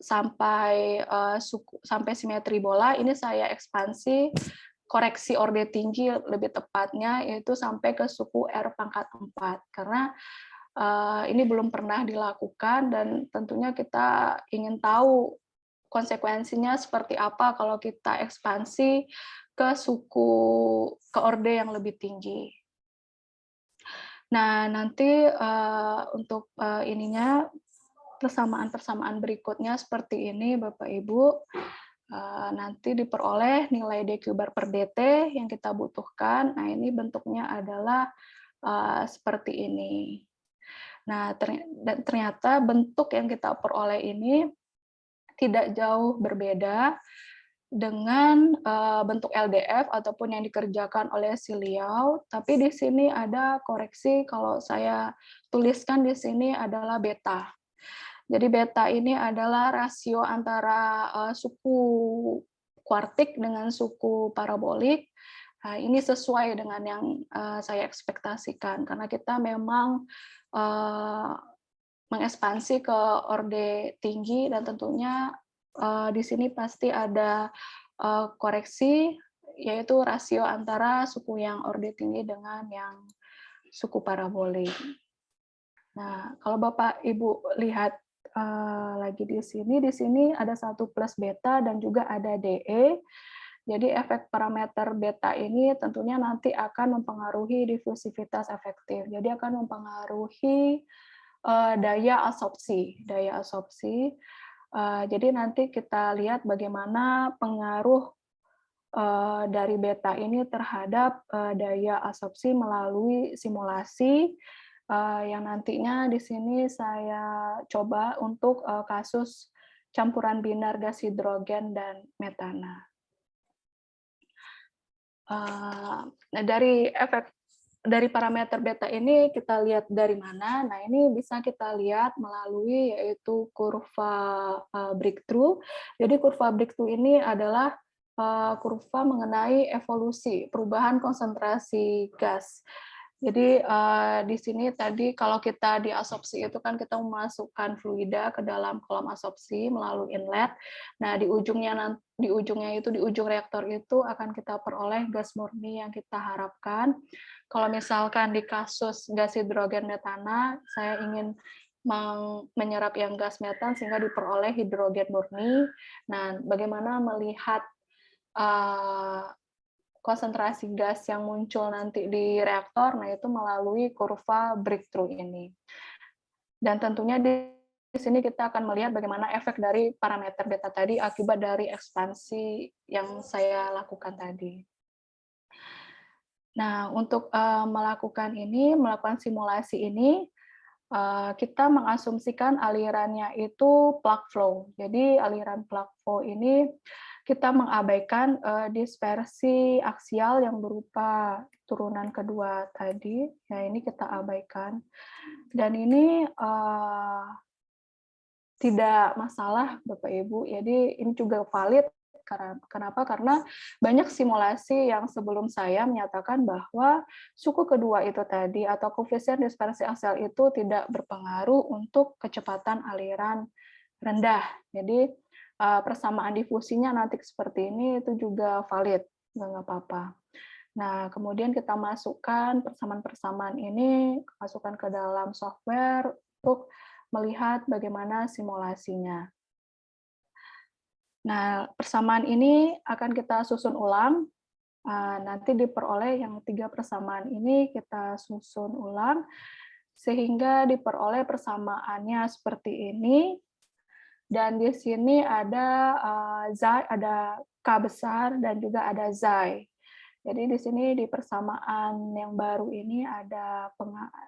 sampai simetri bola, ini saya ekspansi koreksi orde tinggi lebih tepatnya, yaitu sampai ke suku R pangkat 4, karena ini belum pernah dilakukan dan tentunya kita ingin tahu konsekuensinya seperti apa kalau kita ekspansi ke orde yang lebih tinggi. Nah, nanti untuk ininya persamaan berikutnya seperti ini, Bapak Ibu. Nanti diperoleh nilai dQ bar per dt yang kita butuhkan. Nah, ini bentuknya adalah seperti ini. Nah, ternyata bentuk yang kita peroleh ini tidak jauh berbeda dengan bentuk LDF ataupun yang dikerjakan oleh si Liao, tapi di sini ada koreksi, kalau saya tuliskan di sini adalah beta. Jadi beta ini adalah rasio antara suku kuartik dengan suku parabolik. Nah, ini sesuai dengan yang saya ekspektasikan, karena kita memang mengekspansi ke orde tinggi, dan tentunya di sini pasti ada koreksi, yaitu rasio antara suku yang orde tinggi dengan yang suku parabolik. Nah, kalau Bapak Ibu lihat lagi di sini ada 1 plus beta dan juga ada DE. Jadi efek parameter beta ini tentunya nanti akan mempengaruhi difusivitas efektif. Jadi akan mempengaruhi daya absorpsi. Jadi nanti kita lihat bagaimana pengaruh dari beta ini terhadap daya absorpsi melalui simulasi yang nantinya di sini saya coba untuk kasus campuran binar gas hidrogen dan metana. Dari parameter beta ini kita lihat dari mana. Nah, ini bisa kita lihat melalui yaitu kurva breakthrough. Jadi kurva breakthrough ini adalah kurva mengenai evolusi perubahan konsentrasi gas. Jadi di sini tadi kalau kita di absorpsi itu kan kita memasukkan fluida ke dalam kolom absorpsi melalui inlet. Nah, di ujung reaktor itu akan kita peroleh gas murni yang kita harapkan. Kalau misalkan di kasus gas hidrogen metana, saya ingin menyerap yang gas metan sehingga diperoleh hidrogen murni. Nah, bagaimana melihat konsentrasi gas yang muncul nanti di reaktor, nah itu melalui kurva breakthrough ini. Dan tentunya di sini kita akan melihat bagaimana efek dari parameter beta tadi akibat dari ekspansi yang saya lakukan tadi. Nah, untuk melakukan simulasi ini, kita mengasumsikan alirannya itu plug flow. Jadi aliran plug flow ini kita mengabaikan dispersi aksial yang berupa turunan kedua tadi. Ya, ini kita abaikan. Dan ini tidak masalah, Bapak Ibu. Jadi ini juga valid. Kenapa? Karena banyak simulasi yang sebelum saya menyatakan bahwa suku kedua itu tadi atau koefisien dispersi aksial itu tidak berpengaruh untuk kecepatan aliran rendah. Jadi persamaan difusinya nanti seperti ini itu juga valid, nggak apa-apa. Nah, kemudian kita masukkan persamaan-persamaan ini, masukkan ke dalam software untuk melihat bagaimana simulasinya. Nah, persamaan ini akan kita susun ulang. Nanti diperoleh yang 3 persamaan ini kita susun ulang, sehingga diperoleh persamaannya seperti ini. Dan di sini ada ada K besar dan juga ada Xi. Jadi di sini di persamaan yang baru ini ada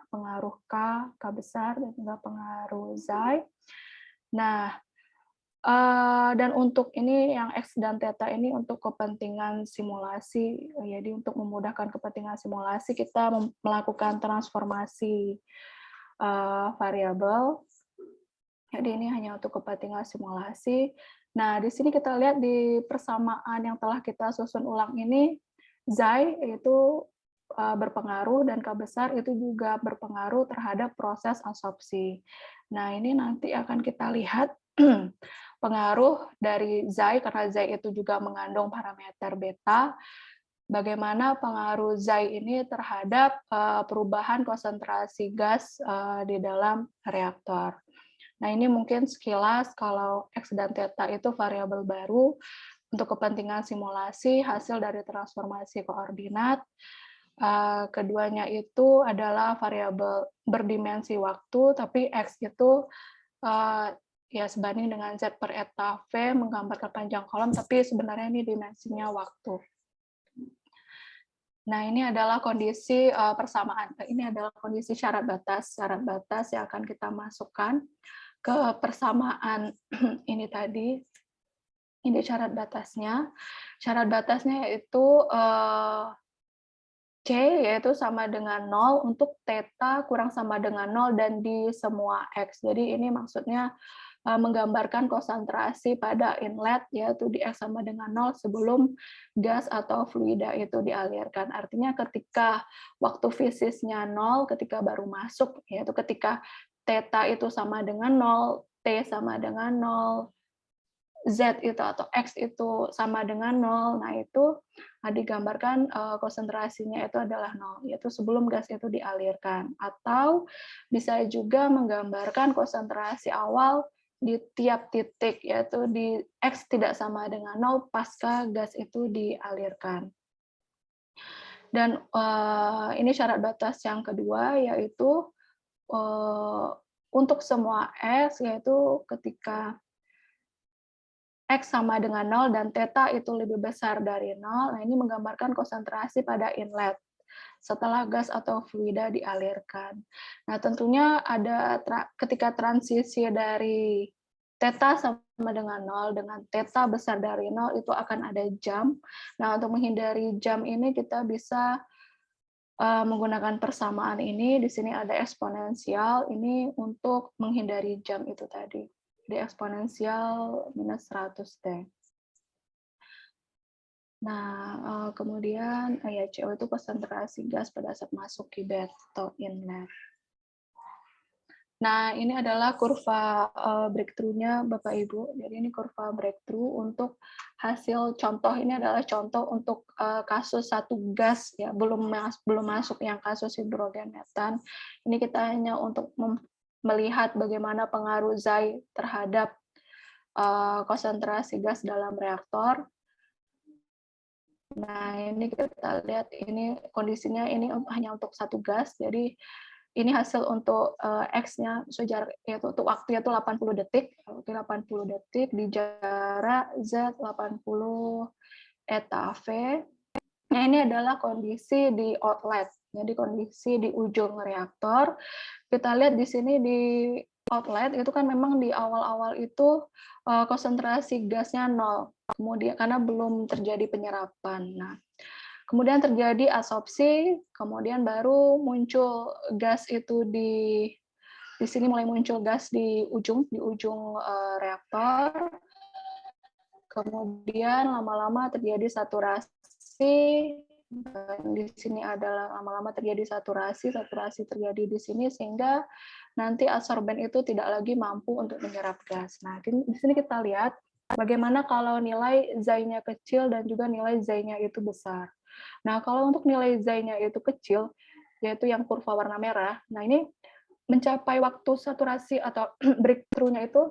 pengaruh K besar dan juga pengaruh Xi. Nah, dan untuk ini yang X dan Theta ini untuk kepentingan simulasi, jadi untuk memudahkan kepentingan simulasi kita melakukan transformasi variabel. Jadi ini hanya untuk kepentingan simulasi. Nah, di sini kita lihat di persamaan yang telah kita susun ulang ini, Xi itu berpengaruh dan K besar itu juga berpengaruh terhadap proses absorpsi. Nah, ini nanti akan kita lihat pengaruh dari Xi, karena Xi itu juga mengandung parameter beta, bagaimana pengaruh Xi ini terhadap perubahan konsentrasi gas di dalam reaktor. Nah, ini mungkin sekilas kalau X dan Theta itu variabel baru untuk kepentingan simulasi hasil dari transformasi koordinat. Keduanya itu adalah variabel berdimensi waktu, tapi X itu ya sebanding dengan Z per eta V menggambarkan panjang kolom, tapi sebenarnya ini dimensinya waktu. Nah, ini adalah kondisi persamaan. Ini adalah kondisi syarat batas yang akan kita masukkan ke persamaan ini tadi. Ini syarat batasnya. Syarat batasnya yaitu C yaitu sama dengan 0 untuk theta kurang sama dengan 0 dan di semua X. Jadi ini maksudnya menggambarkan konsentrasi pada inlet yaitu di X sama dengan 0 sebelum gas atau fluida itu dialirkan. Artinya ketika waktu fisisnya 0, ketika baru masuk, yaitu ketika theta itu sama dengan 0, T sama dengan 0, Z itu atau X itu sama dengan 0, nah itu digambarkan konsentrasinya itu adalah 0, yaitu sebelum gas itu dialirkan. Atau bisa juga menggambarkan konsentrasi awal di tiap titik, yaitu di X tidak sama dengan 0 pasca gas itu dialirkan. Dan ini syarat batas yang kedua, yaitu untuk semua X, yaitu ketika X sama dengan 0 dan theta itu lebih besar dari 0, nah ini menggambarkan konsentrasi pada inlet setelah gas atau fluida dialirkan. Nah, tentunya ada ketika transisi dari theta sama dengan 0 dengan theta besar dari 0 itu akan ada jam. Nah, untuk menghindari jam ini kita bisa menggunakan persamaan ini. Di sini ada eksponensial, ini untuk menghindari jam itu tadi. Di eksponensial minus 100T. Nah, kemudian ya CO itu konsentrasi gas pada saat masuk ke bed atau inlet. Nah, ini adalah kurva breakthrough-nya Bapak Ibu. Jadi ini kurva breakthrough untuk hasil contoh, ini adalah contoh untuk kasus satu gas ya, belum masuk yang kasus hidrogen metan. Ini kita hanya untuk melihat bagaimana pengaruh Xi terhadap konsentrasi gas dalam reaktor. Nah, ini kita lihat ini kondisinya ini hanya untuk satu gas, jadi ini hasil untuk X-nya, jarak yaitu untuk waktu yaitu 80 detik, waktu 80 detik di jarak Z 80 etave. Nah, ini adalah kondisi di outlet, jadi kondisi di ujung reaktor. Kita lihat di sini di outlet itu kan memang di awal-awal itu konsentrasi gasnya 0, kemudian karena belum terjadi penyerapan. Nah, kemudian terjadi absorpsi, kemudian baru muncul gas itu di sini mulai muncul gas di ujung reaktor. Kemudian lama-lama terjadi saturasi, dan di sini adalah lama-lama terjadi saturasi terjadi di sini sehingga nanti absorben itu tidak lagi mampu untuk menyerap gas. Nah, di sini kita lihat bagaimana kalau nilai Z-nya kecil dan juga nilai Z-nya itu besar. Nah, kalau untuk nilai Z-nya itu kecil, yaitu yang kurva warna merah, nah ini mencapai waktu saturasi atau breakthrough-nya itu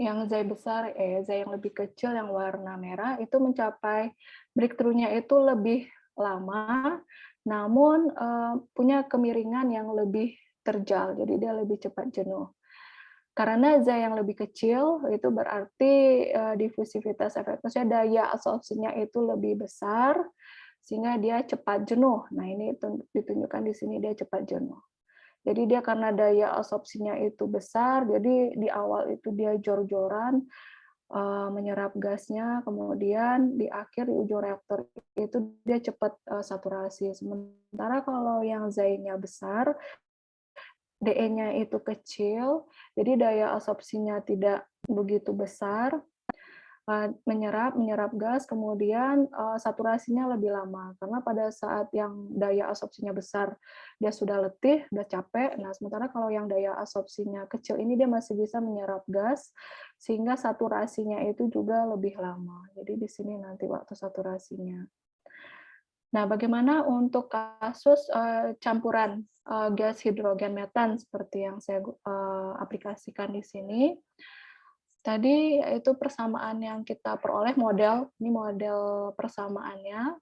yang Z besar, Z yang lebih kecil yang warna merah itu mencapai breakthrough-nya itu lebih lama, namun punya kemiringan yang lebih terjal, jadi dia lebih cepat jenuh. Karena Z yang lebih kecil, itu berarti difusivitas efektifnya daya absorpsinya itu lebih besar, sehingga dia cepat jenuh. Nah, ini ditunjukkan di sini dia cepat jenuh. Jadi dia karena daya absorpsinya itu besar, jadi di awal itu dia jor-joran menyerap gasnya, kemudian di akhir di ujung reaktor itu dia cepat saturasi. Sementara kalau yang Z-nya besar, DE-nya itu kecil, jadi daya absorpsinya tidak begitu besar, menyerap gas, kemudian saturasinya lebih lama. Karena pada saat yang daya absorpsinya besar, dia sudah letih, sudah capek. Nah, sementara kalau yang daya absorpsinya kecil ini dia masih bisa menyerap gas, sehingga saturasinya itu juga lebih lama. Jadi di sini nanti waktu saturasinya. Nah, bagaimana untuk kasus campuran gas hidrogen metan seperti yang saya aplikasikan di sini? Tadi itu persamaan yang kita peroleh model, ini model persamaannya.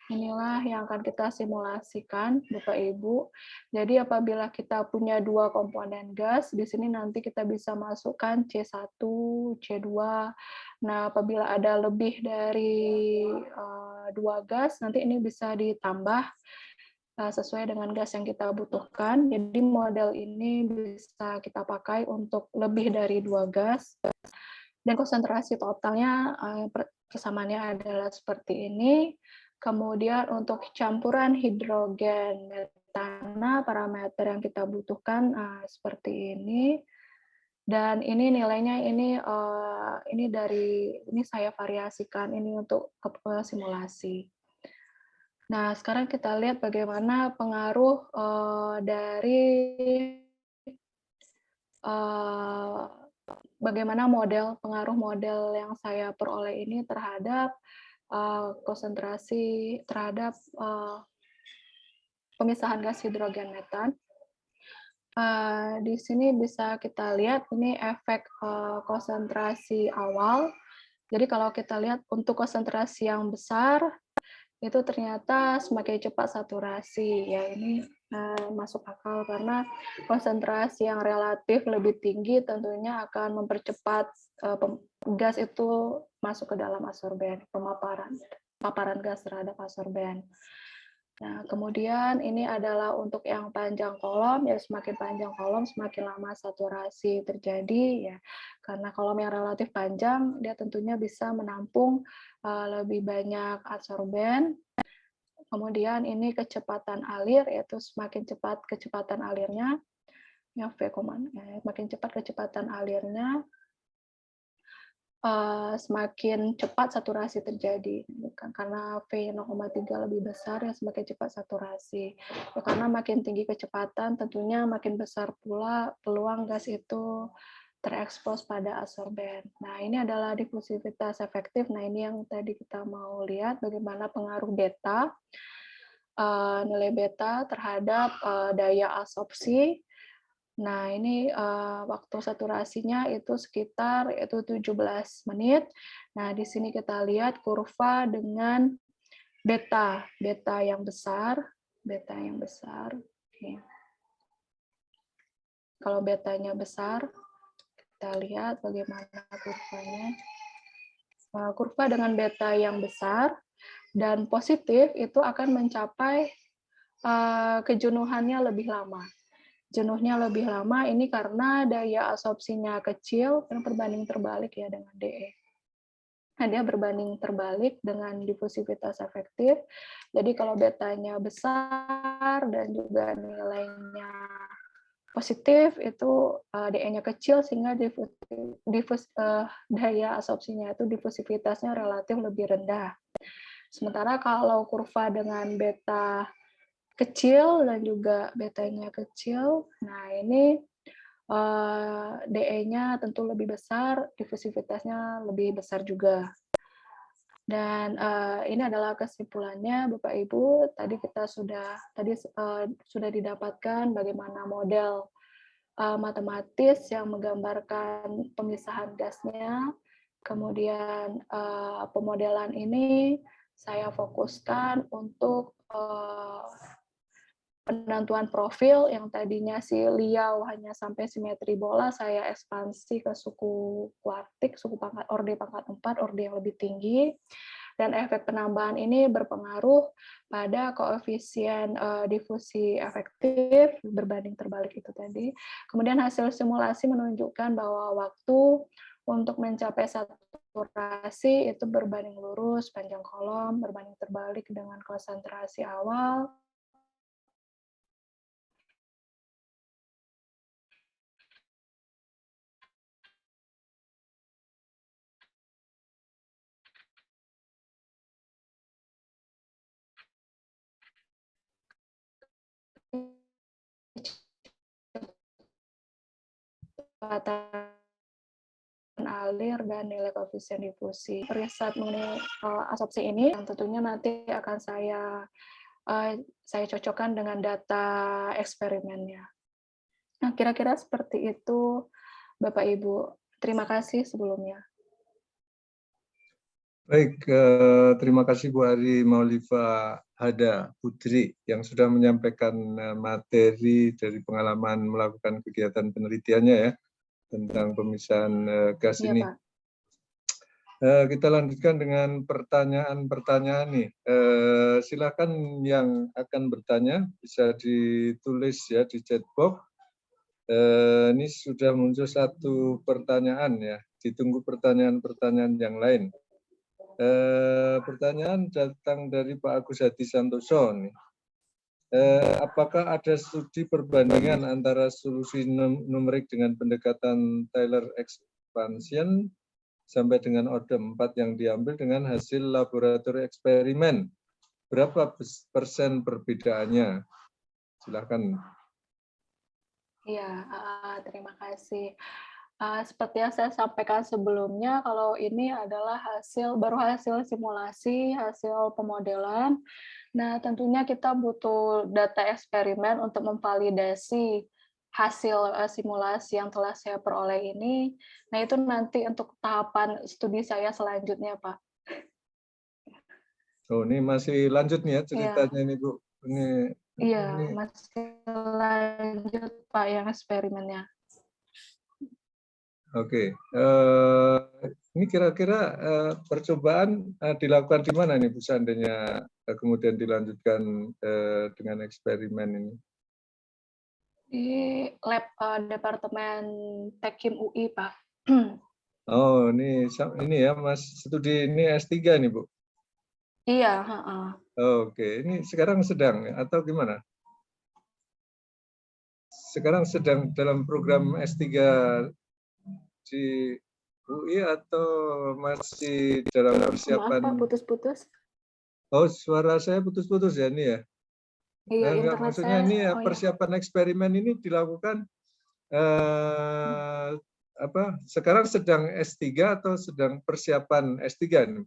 Inilah yang akan kita simulasikan, Bapak Ibu. Jadi apabila kita punya dua komponen gas, di sini nanti kita bisa masukkan C1, C2. Nah, apabila ada lebih dari dua gas, nanti ini bisa ditambah sesuai dengan gas yang kita butuhkan. Jadi model ini bisa kita pakai untuk lebih dari dua gas. Dan konsentrasi totalnya persamaannya adalah seperti ini. Kemudian untuk campuran hidrogen metana, parameter yang kita butuhkan seperti ini. Dan ini nilainya ini saya variasikan ini untuk simulasi. Nah, sekarang kita lihat bagaimana pengaruh dari bagaimana pengaruh model yang saya peroleh ini terhadap konsentrasi terhadap pemisahan gas hidrogen metan. Di sini bisa kita lihat ini efek konsentrasi awal. Jadi kalau kita lihat untuk konsentrasi yang besar itu ternyata semakin cepat saturasi. Ya, ini masuk akal karena konsentrasi yang relatif lebih tinggi tentunya akan mempercepat gas itu masuk ke dalam absorben, paparan gas terhadap absorben. Nah, kemudian ini adalah untuk yang panjang kolom, ya semakin panjang kolom semakin lama saturasi terjadi ya. Karena kolom yang relatif panjang dia tentunya bisa menampung lebih banyak absorben. Kemudian ini kecepatan alir, yaitu semakin cepat kecepatan alirnya, ya semakin cepat kecepatan alirnya, semakin cepat saturasi terjadi. Karena V 0,3 lebih besar, ya semakin cepat saturasi. Ya, karena makin tinggi kecepatan, tentunya makin besar pula peluang gas itu terekspos pada absorben. Nah, ini adalah difusivitas efektif. Nah, ini yang tadi kita mau lihat bagaimana pengaruh beta, nilai beta terhadap daya absorpsi. Nah, ini waktu saturasinya itu sekitar 17 menit. Nah, di sini kita lihat kurva dengan beta yang besar. beta yang besar. Oke. Kalau betanya besar, kita lihat bagaimana kurvanya. Kurva dengan beta yang besar dan positif itu akan mencapai kejenuhannya lebih lama. Jenuhnya lebih lama ini karena daya absorpsinya kecil dan berbanding terbalik ya dengan DE. Nah, dia berbanding terbalik dengan difusivitas efektif. Jadi kalau betanya besar dan juga nilainya positif itu DE-nya kecil sehingga daya absorpsinya itu difusivitasnya relatif lebih rendah. Sementara kalau kurva dengan beta kecil dan juga betanya kecil, nah ini DE-nya tentu lebih besar, difusivitasnya lebih besar juga. Dan ini adalah kesimpulannya, Bapak Ibu. Tadi kita sudah didapatkan bagaimana model matematis yang menggambarkan pemisahan gasnya. Kemudian pemodelan ini saya fokuskan untuk penentuan profil yang tadinya si liau hanya sampai simetri bola, saya ekspansi ke suku kuartik, suku pangkat orde pangkat 4, orde yang lebih tinggi. Dan efek penambahan ini berpengaruh pada koefisien difusi efektif berbanding terbalik itu tadi. Kemudian hasil simulasi menunjukkan bahwa waktu untuk mencapai saturasi itu berbanding lurus panjang kolom berbanding terbalik dengan konsentrasi awal. Kecepatan alir dan nilai koefisien difusi. Riset mengenai absorpsi ini yang tentunya nanti akan saya cocokkan dengan data eksperimennya. Nah, kira-kira seperti itu, Bapak Ibu. Terima kasih sebelumnya. Baik, terima kasih Bu Ari Maulifa Hada Putri yang sudah menyampaikan materi dari pengalaman melakukan kegiatan penelitiannya ya tentang pemisahan gas Iya, ini. Pak. Kita lanjutkan dengan pertanyaan-pertanyaan nih. Silakan yang akan bertanya bisa ditulis ya di chat box. Ini sudah muncul satu pertanyaan ya. Ditunggu pertanyaan-pertanyaan yang lain. Pertanyaan datang dari Pak Agus Hadi Santoso nih. Apakah ada studi perbandingan antara solusi numerik dengan pendekatan Taylor expansion sampai dengan orde 4 yang diambil dengan hasil laboratorium eksperimen? Berapa persen perbedaannya? Silakan. Iya, terima kasih. Seperti yang saya sampaikan sebelumnya, kalau ini adalah baru hasil simulasi, hasil pemodelan. Nah, tentunya kita butuh data eksperimen untuk memvalidasi hasil simulasi yang telah saya peroleh ini. Nah, itu nanti untuk tahapan studi saya selanjutnya, Pak. Oh, ini masih lanjut nih ya ceritanya ini Bu. Iya, masih lanjut Pak yang eksperimennya. Oke, ini kira-kira percobaan dilakukan di mana nih Bu seandainya kemudian dilanjutkan dengan eksperimen ini? Di lab Departemen Tekim UI, Pak. Oh, ini ya Mas studi ini S3 nih Bu? Iya. Oke, ini sekarang sedang atau gimana? Sekarang sedang dalam program S3 di UI atau masih dalam persiapan? Maaf Pak, putus-putus. Oh, suara saya putus-putus ya ini ya? Iya, Enggak, internet maksudnya saya. ini ya, persiapan eksperimen ini dilakukan sekarang sedang S3 atau sedang persiapan S3 ini?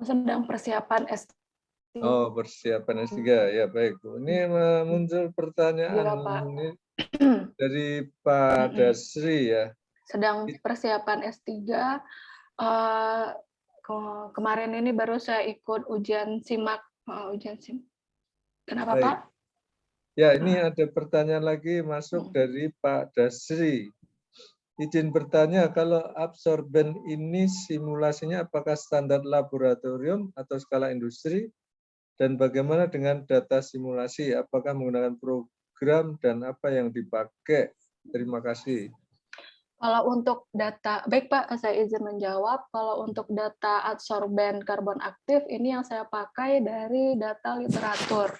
Sedang persiapan S3. Oh, persiapan S3 ya, baik Bu. Ini muncul pertanyaan ini dari Pak Dasri ya. Sedang persiapan S3. Kemarin ini baru saya ikut ujian SIMAK. Ujian SIMAK. Kenapa, Baik. Pak? Ya, ini ada pertanyaan lagi masuk dari Pak Dasri. Izin bertanya, kalau absorben ini simulasinya apakah standar laboratorium atau skala industri? Dan bagaimana dengan data simulasi? Apakah menggunakan program dan apa yang dipakai? Terima kasih. Kalau untuk data, baik Pak, saya izin menjawab. Kalau untuk data adsorben karbon aktif, ini yang saya pakai dari data literatur.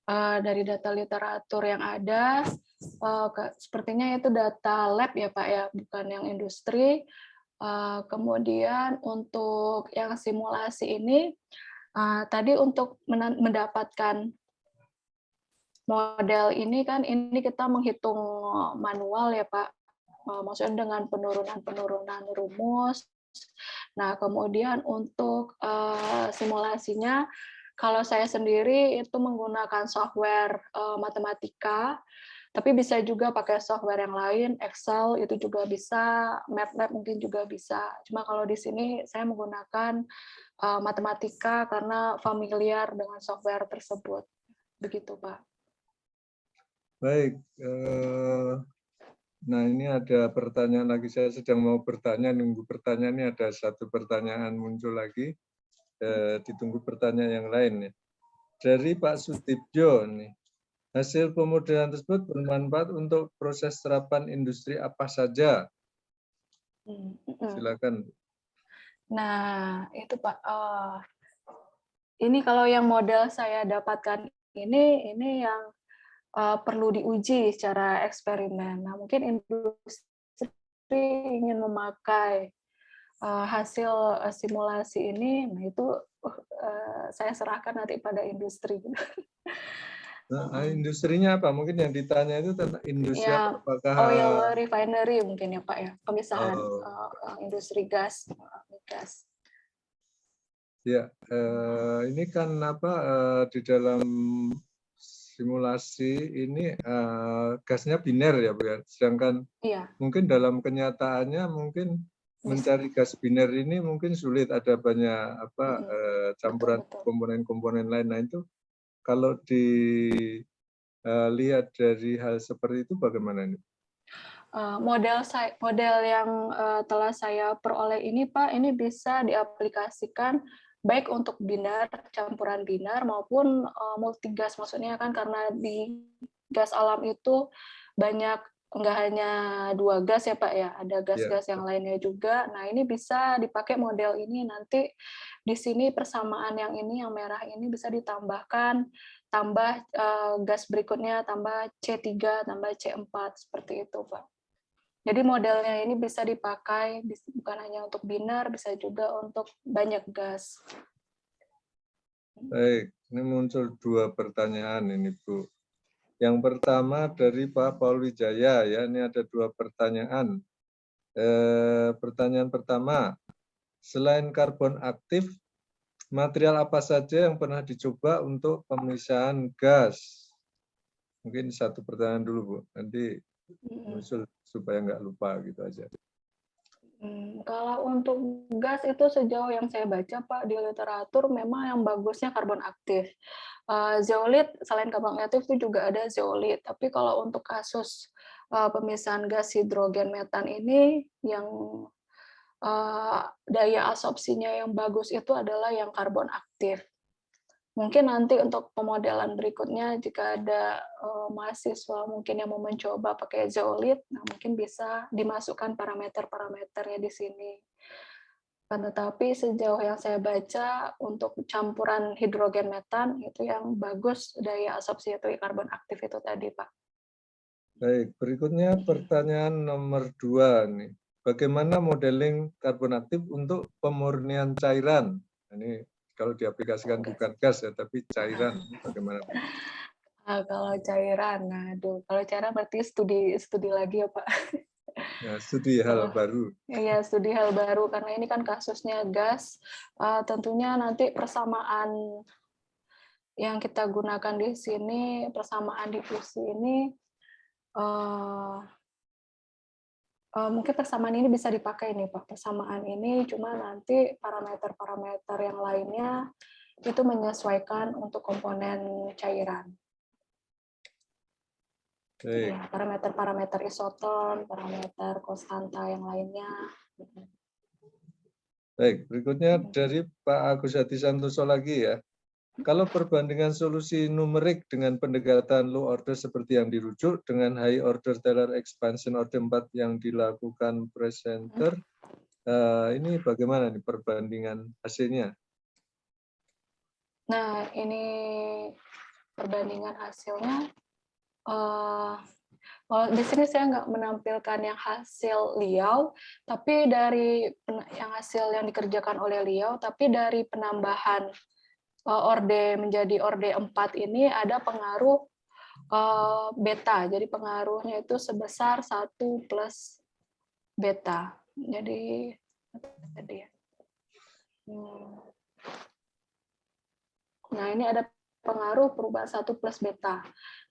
Dari data literatur yang ada, sepertinya itu data lab ya Pak ya, bukan yang industri. Kemudian untuk yang simulasi ini, tadi untuk mendapatkan model ini kan, ini kita menghitung manual ya Pak, maksudnya dengan penurunan rumus. Nah, kemudian untuk simulasinya, kalau saya sendiri itu menggunakan software matematika, tapi bisa juga pakai software yang lain, Excel itu juga bisa, MATLAB mungkin juga bisa. Cuma kalau di sini saya menggunakan matematika karena familiar dengan software tersebut. Begitu, Pak. Baik. Nah, ini ada pertanyaan lagi. Saya sedang mau bertanya, nunggu pertanyaan ini ada satu pertanyaan muncul lagi. Ditunggu pertanyaan yang lain. Ya. Dari Pak Sudibyo, nih. Hasil pemodelan tersebut bermanfaat untuk proses terapan industri apa saja? Silakan. Nah, itu Pak. Ini kalau yang model saya dapatkan ini yang perlu diuji secara eksperimen. Nah, mungkin industri ingin memakai hasil simulasi ini, nah itu saya serahkan nanti pada industri. Nah, industrinya apa? Mungkin yang ditanya itu tentang industri Ya, apakah oil refinery mungkin ya Pak ya, pemisahan industri gas. Ya, ini kan apa di dalam simulasi ini gasnya biner ya, Bu ya. Sedangkan mungkin dalam kenyataannya mungkin mencari gas biner ini mungkin sulit, ada banyak apa campuran komponen-komponen lain. Nah itu kalau dilihat dari hal seperti itu bagaimana nih? Model yang telah saya peroleh ini Pak, ini bisa diaplikasikan baik untuk binar, campuran binar maupun multigas. Maksudnya kan karena di gas alam itu banyak, nggak hanya 2 gas ya Pak ya, ada gas-gas yang lainnya juga. Nah ini bisa dipakai model ini, nanti di sini persamaan yang ini, yang merah ini bisa ditambahkan, tambah gas berikutnya, tambah C3, tambah C4, seperti itu Pak. Jadi modelnya ini bisa dipakai bukan hanya untuk binar, bisa juga untuk banyak gas. Baik, ini muncul 2 pertanyaan ini Bu. Yang pertama dari Pak Paul Wijaya ya, ini ada 2 pertanyaan. Pertanyaan pertama, selain karbon aktif, material apa saja yang pernah dicoba untuk pemisahan gas? Mungkin satu pertanyaan dulu Bu, nanti muncul supaya nggak lupa gitu aja. Kalau untuk gas itu sejauh yang saya baca Pak di literatur memang yang bagusnya karbon aktif. Zeolit selain karbon aktif itu juga ada zeolit. Tapi kalau untuk kasus pemisahan gas hidrogen metan ini yang daya absorpsinya yang bagus itu adalah yang karbon aktif. Mungkin nanti untuk pemodelan berikutnya jika ada mahasiswa mungkin yang mau mencoba pakai zeolit, nah mungkin bisa dimasukkan parameter-parameternya di sini. Tetapi sejauh yang saya baca untuk campuran hidrogen metan itu yang bagus daya absorpsi itu karbon aktif itu tadi Pak. Baik, berikutnya pertanyaan nomor 2 nih. Bagaimana modeling karbon aktif untuk pemurnian cairan? Ini kalau diaplikasikan bukan gas ya, tapi cairan. Bagaimana? Kalau cairan, kalau cairan berarti studi lagi ya Pak. Ya, studi hal baru. Iya, studi hal baru karena ini kan kasusnya gas. Tentunya nanti persamaan yang kita gunakan di sini, persamaan difusi ini mungkin persamaan ini bisa dipakai nih Pak, persamaan ini cuma nanti parameter-parameter yang lainnya itu menyesuaikan untuk komponen cairan. Baik. Ya, parameter-parameter isoton, parameter konstanta yang lainnya. Baik, berikutnya dari Pak Agus Hadi Santoso lagi ya. Kalau perbandingan solusi numerik dengan pendekatan low order seperti yang dirujuk dengan high order Taylor expansion order 4 yang dilakukan presenter, ini bagaimana nih perbandingan hasilnya? Nah, ini perbandingan hasilnya. Kalau di sini saya nggak menampilkan yang hasil Liao, tapi dari yang hasil yang dikerjakan oleh Liao, tapi dari penambahan orde menjadi orde 4 ini ada pengaruh beta. Jadi pengaruhnya itu sebesar 1 plus beta. Jadi tadi ya. Nah, ini ada pengaruh perubahan 1 plus beta.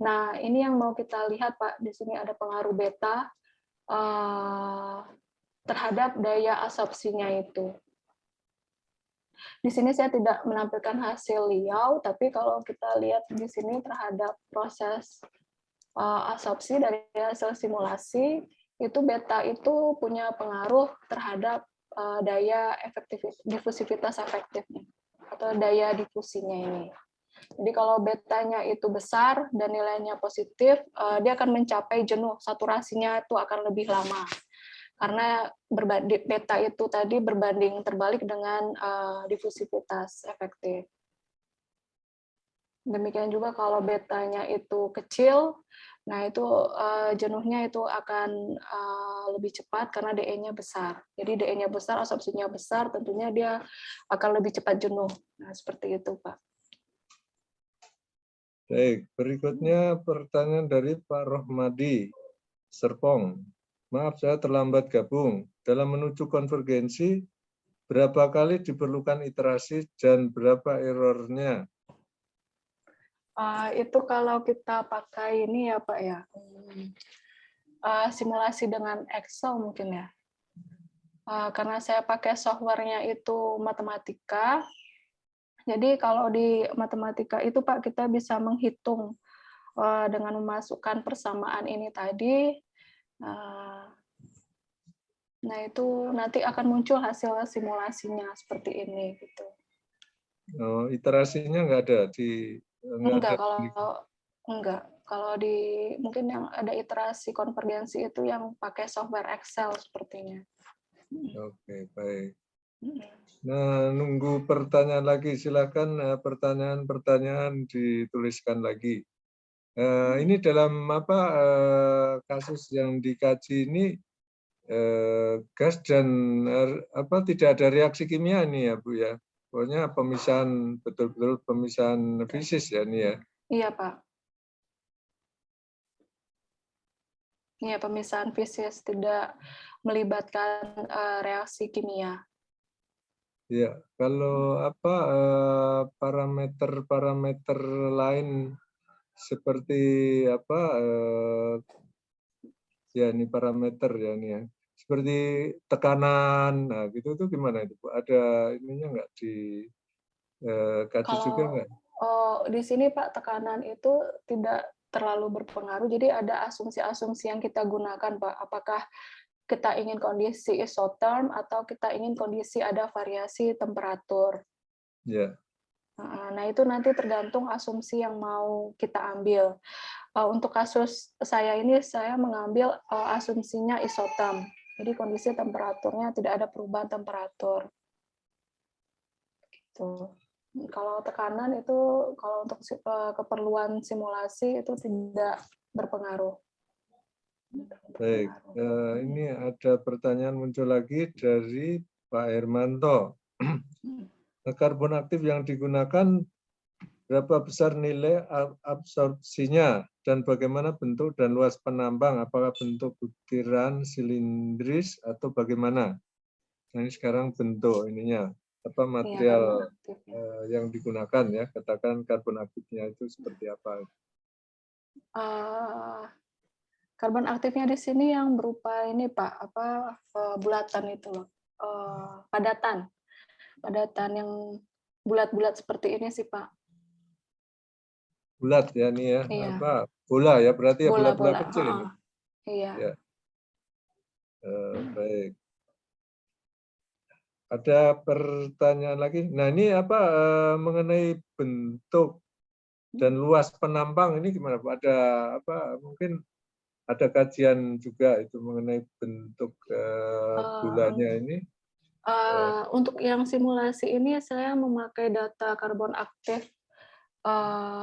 Nah, ini yang mau kita lihat, Pak. Di sini ada pengaruh beta terhadap daya absorpsinya itu. Di sini saya tidak menampilkan hasil Liao, tapi kalau kita lihat di sini terhadap proses absorpsi dari hasil simulasi, itu beta itu punya pengaruh terhadap daya difusivitas efektifnya atau daya difusinya ini. Jadi kalau betanya itu besar dan nilainya positif, dia akan mencapai jenuh, saturasinya itu akan lebih lama. Karena beta itu tadi berbanding terbalik dengan difusivitas efektif. Demikian juga kalau betanya itu kecil, nah itu jenuhnya itu akan lebih cepat karena DE-nya besar. Jadi DE-nya besar, absorpsinya besar, tentunya dia akan lebih cepat jenuh. Nah, seperti itu, Pak. Baik, berikutnya pertanyaan dari Pak Rohmadi Serpong. Maaf, saya terlambat gabung. Dalam menuju konvergensi, berapa kali diperlukan iterasi dan berapa errornya? Itu kalau kita pakai ini ya Pak ya, simulasi dengan Excel mungkin ya. Karena saya pakai softwarenya itu matematika, jadi kalau di matematika itu Pak kita bisa menghitung dengan memasukkan persamaan ini tadi. Nah itu nanti akan muncul hasil simulasinya seperti ini gitu. Oh, iterasinya nggak ada di Enggak, kalau di mungkin yang ada iterasi konvergensi itu yang pakai software Excel sepertinya. Oke, baik. Nah, nunggu pertanyaan lagi. Silakan pertanyaan-pertanyaan dituliskan lagi. Ini dalam apa kasus yang dikaji ini gas dan apa tidak ada reaksi kimia ini ya Bu ya. Pokoknya pemisahan betul-betul pemisahan fisis ya ini ya. Iya Pak. Iya pemisahan fisis tidak melibatkan reaksi kimia. Ya, kalau apa parameter-parameter lain seperti apa ya ini parameter ya ini ya seperti tekanan, nah gitu tuh gimana itu Bu? Ada ininya nggak di kaji juga nggak? Di sini Pak tekanan itu tidak terlalu berpengaruh. Jadi ada asumsi-asumsi yang kita gunakan Pak. Apakah kita ingin kondisi isotherm atau kita ingin kondisi ada variasi temperatur. Ya. Nah itu nanti tergantung asumsi yang mau kita ambil. Untuk kasus saya ini saya mengambil asumsinya isotherm. Jadi kondisi temperaturnya tidak ada perubahan temperatur. Gitu. Kalau tekanan itu kalau untuk keperluan simulasi itu tidak berpengaruh. Baik, ini ada pertanyaan muncul lagi dari Pak Hermanto. Karbon aktif yang digunakan berapa besar nilai absorpsinya dan bagaimana bentuk dan luas penambang? Apakah bentuk butiran silindris atau bagaimana? Nah, ini sekarang bentuk ininya apa material yang digunakan ya, katakan karbon aktifnya itu seperti apa? Karbon aktifnya di sini yang berupa ini Pak, bulatan itu loh, padatan. Padatan yang bulat-bulat seperti ini sih Pak. Bulat ya nih ya, Iya, apa bola ya, berarti ya bola-bola bola-bola, kecil ini. heeh, iya. Ya, baik. Ada pertanyaan lagi. Nah ini apa mengenai bentuk dan luas penampang ini gimana Pak? Ada apa? Mungkin ada kajian juga itu mengenai bentuk Eee, bulannya ini. untuk yang simulasi ini saya memakai data karbon aktif,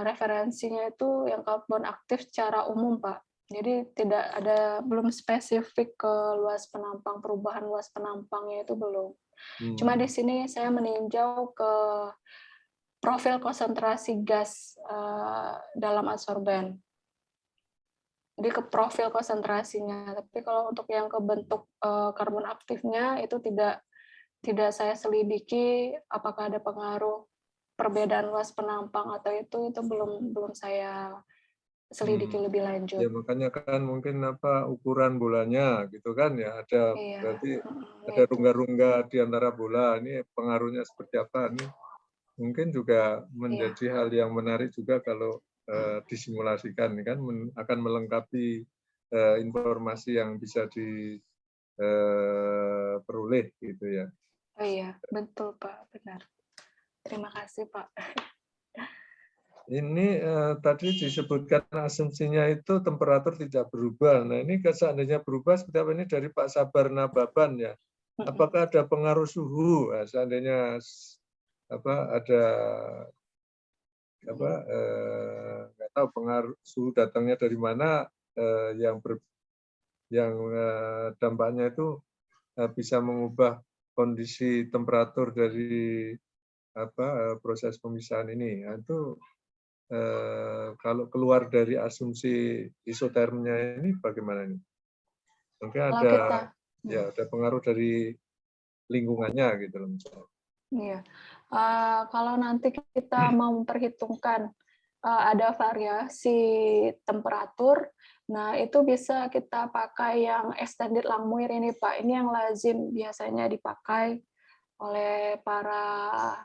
referensinya itu yang karbon aktif secara umum, Pak. Jadi tidak ada, belum spesifik ke luas penampang, perubahan luas penampangnya itu belum. Cuma di sini saya meninjau ke profil konsentrasi gas, dalam adsorben. Jadi ke profil konsentrasinya, tapi kalau untuk yang ke bentuk, karbon aktifnya itu tidak saya selidiki apakah ada pengaruh perbedaan luas penampang atau itu belum saya selidiki lebih lanjut. Ya makanya kan mungkin apa ukuran bolanya gitu kan ya, ada Iya, berarti ada itu. rongga-rongga di antara bola, ini pengaruhnya seperti apa ini mungkin juga Iya, menjadi hal yang menarik juga kalau disimulasikan kan akan melengkapi informasi yang bisa diperoleh gitu ya. oh iya, betul Pak, benar. Terima kasih Pak. Ini tadi disebutkan asumsinya itu temperatur tidak berubah. Nah ini seandainya berubah seperti apa ini dari Pak Sabar Nababan ya. Apakah ada pengaruh suhu? Nah, seandainya apa ada apa nggak tahu pengaruh suhu datangnya dari mana yang dampaknya itu bisa mengubah kondisi temperatur dari apa proses pemisahan ini. Nah, itu kalau keluar dari asumsi isotermnya ini bagaimana ini? Mungkin Kalau ada kita, ya ada pengaruh dari lingkungannya gitu loh misalnya. iya, kalau nanti kita mau memperhitungkan ada variasi temperatur, nah itu bisa kita pakai yang extended Langmuir ini Pak. Ini yang lazim biasanya dipakai oleh para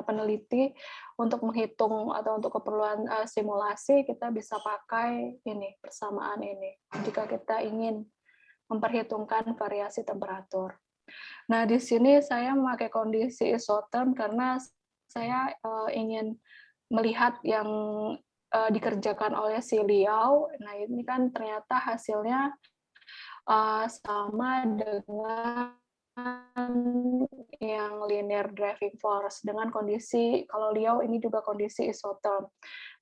peneliti untuk menghitung atau untuk keperluan simulasi, kita bisa pakai ini, persamaan ini jika kita ingin memperhitungkan variasi temperatur. Nah, di sini saya memakai kondisi isoterm karena saya ingin melihat yang dikerjakan oleh si Liao. Nah, ini kan ternyata hasilnya sama dengan yang linear driving force dengan kondisi, kalau Liao ini juga kondisi isoterm.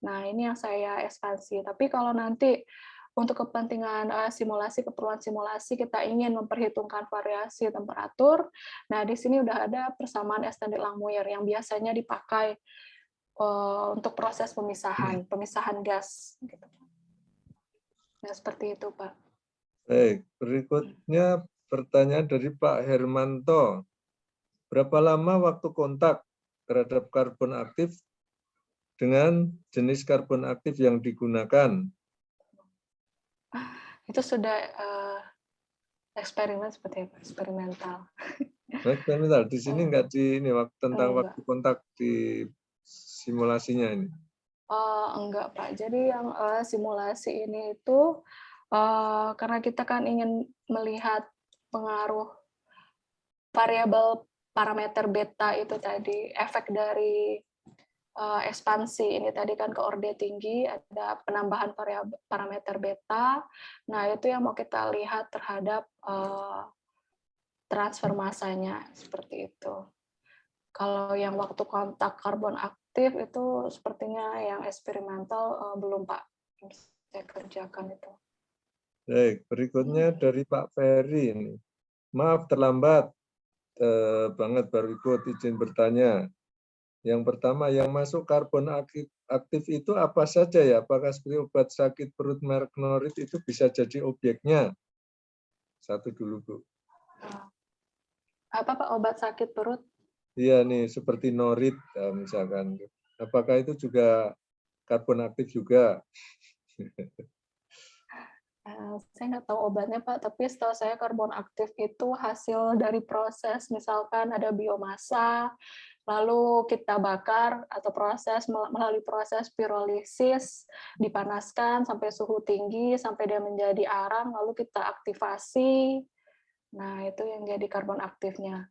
Nah, ini yang saya ekspansi. Tapi kalau nanti untuk kepentingan simulasi, keperluan simulasi, kita ingin memperhitungkan variasi temperatur, nah di sini udah ada persamaan extended Langmuir yang biasanya dipakai untuk proses pemisahan gas. Gitu. Nah, seperti itu, Pak. Baik, berikutnya pertanyaan dari Pak Hermanto. Berapa lama waktu kontak terhadap karbon aktif dengan jenis karbon aktif yang digunakan? Itu sudah eksperimen seperti apa? Eksperimental. Eksperimental di sini enggak di ini tentang Enggak. waktu kontak di simulasinya ini. Enggak, Pak. Jadi yang simulasi ini itu karena kita kan ingin melihat pengaruh variabel parameter beta itu tadi, efek dari ekspansi ini tadi kan ke orde tinggi, ada penambahan variabel parameter beta. Nah, itu yang mau kita lihat terhadap transfer masanya seperti itu. Kalau yang waktu kontak karbon aktif itu sepertinya yang eksperimental belum Pak, saya kerjakan itu. Baik, berikutnya dari Pak Ferry ini. Maaf terlambat banget baru ikut, izin bertanya. Yang pertama, yang masuk karbon aktif itu apa saja ya? Apakah seperti obat sakit perut merek Norit itu bisa jadi objeknya? Satu dulu, Bu. Apa Pak, obat sakit perut? Iya nih, seperti Norit misalkan. Apakah itu juga karbon aktif juga? Saya nggak tahu obatnya Pak, tapi setahu saya karbon aktif itu hasil dari proses, misalkan ada biomasa, lalu kita bakar atau melalui proses pirolisis, dipanaskan sampai suhu tinggi, sampai dia menjadi arang, lalu kita aktivasi. Nah, itu yang jadi karbon aktifnya.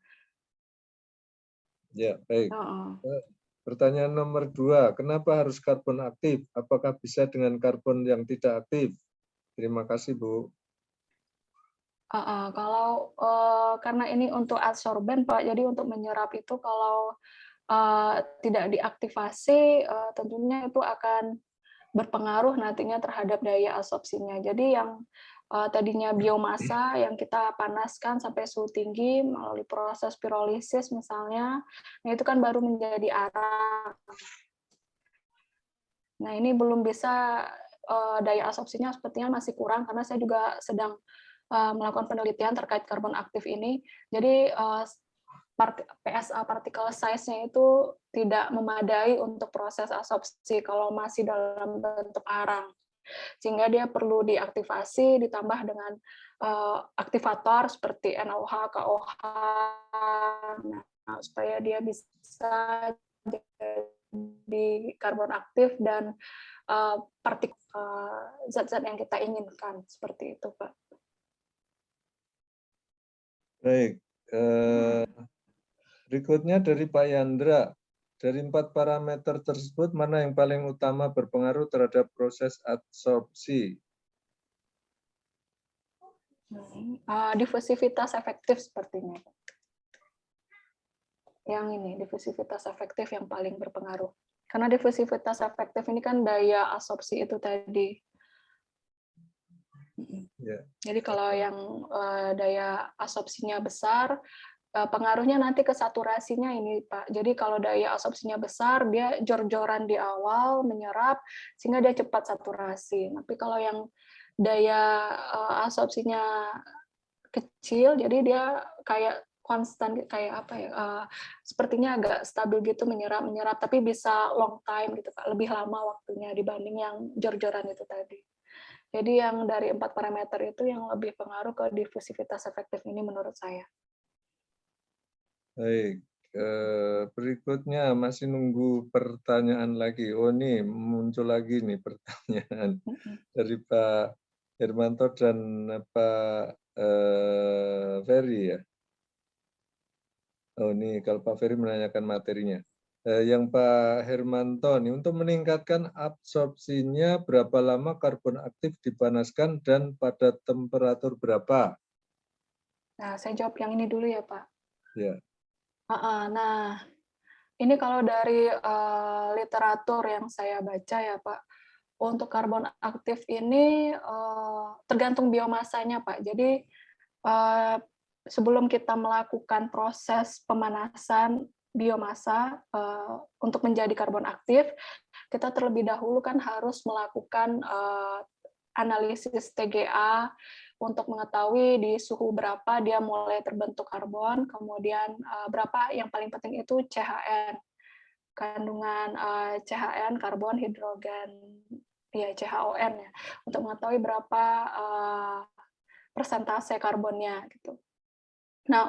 Ya, baik. Heeh. Pertanyaan nomor 2, kenapa harus karbon aktif? Apakah bisa dengan karbon yang tidak aktif? Terima kasih, Bu. Kalau karena ini untuk adsorben Pak, jadi untuk menyerap itu kalau tidak diaktifasi, tentunya itu akan berpengaruh nantinya terhadap daya absorpsinya. Jadi yang tadinya biomasa yang kita panaskan sampai suhu tinggi melalui proses pirolisis misalnya, nah itu kan baru menjadi arang. Nah ini belum bisa, daya absorpsinya sepertinya masih kurang karena saya juga sedang melakukan penelitian terkait karbon aktif ini. Jadi PSA partikel size-nya itu tidak memadai untuk proses absorpsi kalau masih dalam bentuk arang. Sehingga dia perlu diaktifasi ditambah dengan aktivator seperti NaOH, KOH, nah, supaya dia bisa jadi karbon aktif dan zat-zat yang kita inginkan seperti itu, Pak. Baik. Berikutnya dari Pak Yandra. Dari 4 parameter tersebut, mana yang paling utama berpengaruh terhadap proses absorpsi? Difusivitas efektif sepertinya. Yang ini, difusivitas efektif yang paling berpengaruh. Karena difusivitas efektif ini kan daya absorpsi itu tadi. Ya. Jadi kalau yang daya absorpsinya besar, pengaruhnya nanti ke saturasinya ini, Pak. Jadi kalau daya absorpsinya besar, dia jor-joran di awal, menyerap, sehingga dia cepat saturasi. Tapi kalau yang daya absorpsinya kecil, jadi dia kayak konstan, kayak apa ya, sepertinya agak stabil gitu, menyerap, tapi bisa long time gitu, Pak. Lebih lama waktunya dibanding yang jor-joran itu tadi. Jadi yang dari 4 parameter itu yang lebih pengaruh ke difusivitas efektif ini menurut saya. Baik. Berikutnya masih nunggu pertanyaan lagi. Oh, ini muncul lagi nih pertanyaan dari Pak Hermanto dan Pak Ferry ya. Oh, ini kalau Pak Ferry menanyakan materinya. Yang Pak Hermanto nih, untuk meningkatkan absorpsinya berapa lama karbon aktif dipanaskan dan pada temperatur berapa? Nah, saya jawab yang ini dulu ya, Pak. Ya. Nah, ini kalau dari literatur yang saya baca ya, Pak, untuk karbon aktif ini tergantung biomasanya, Pak. Jadi sebelum kita melakukan proses pemanasan biomasa untuk menjadi karbon aktif, kita terlebih dahulu kan harus melakukan analisis TGA untuk mengetahui di suhu berapa dia mulai terbentuk karbon, kemudian berapa yang paling penting itu CHN, kandungan CHN, karbon, hidrogen, ya CHON ya, untuk mengetahui berapa persentase karbonnya gitu. Nah,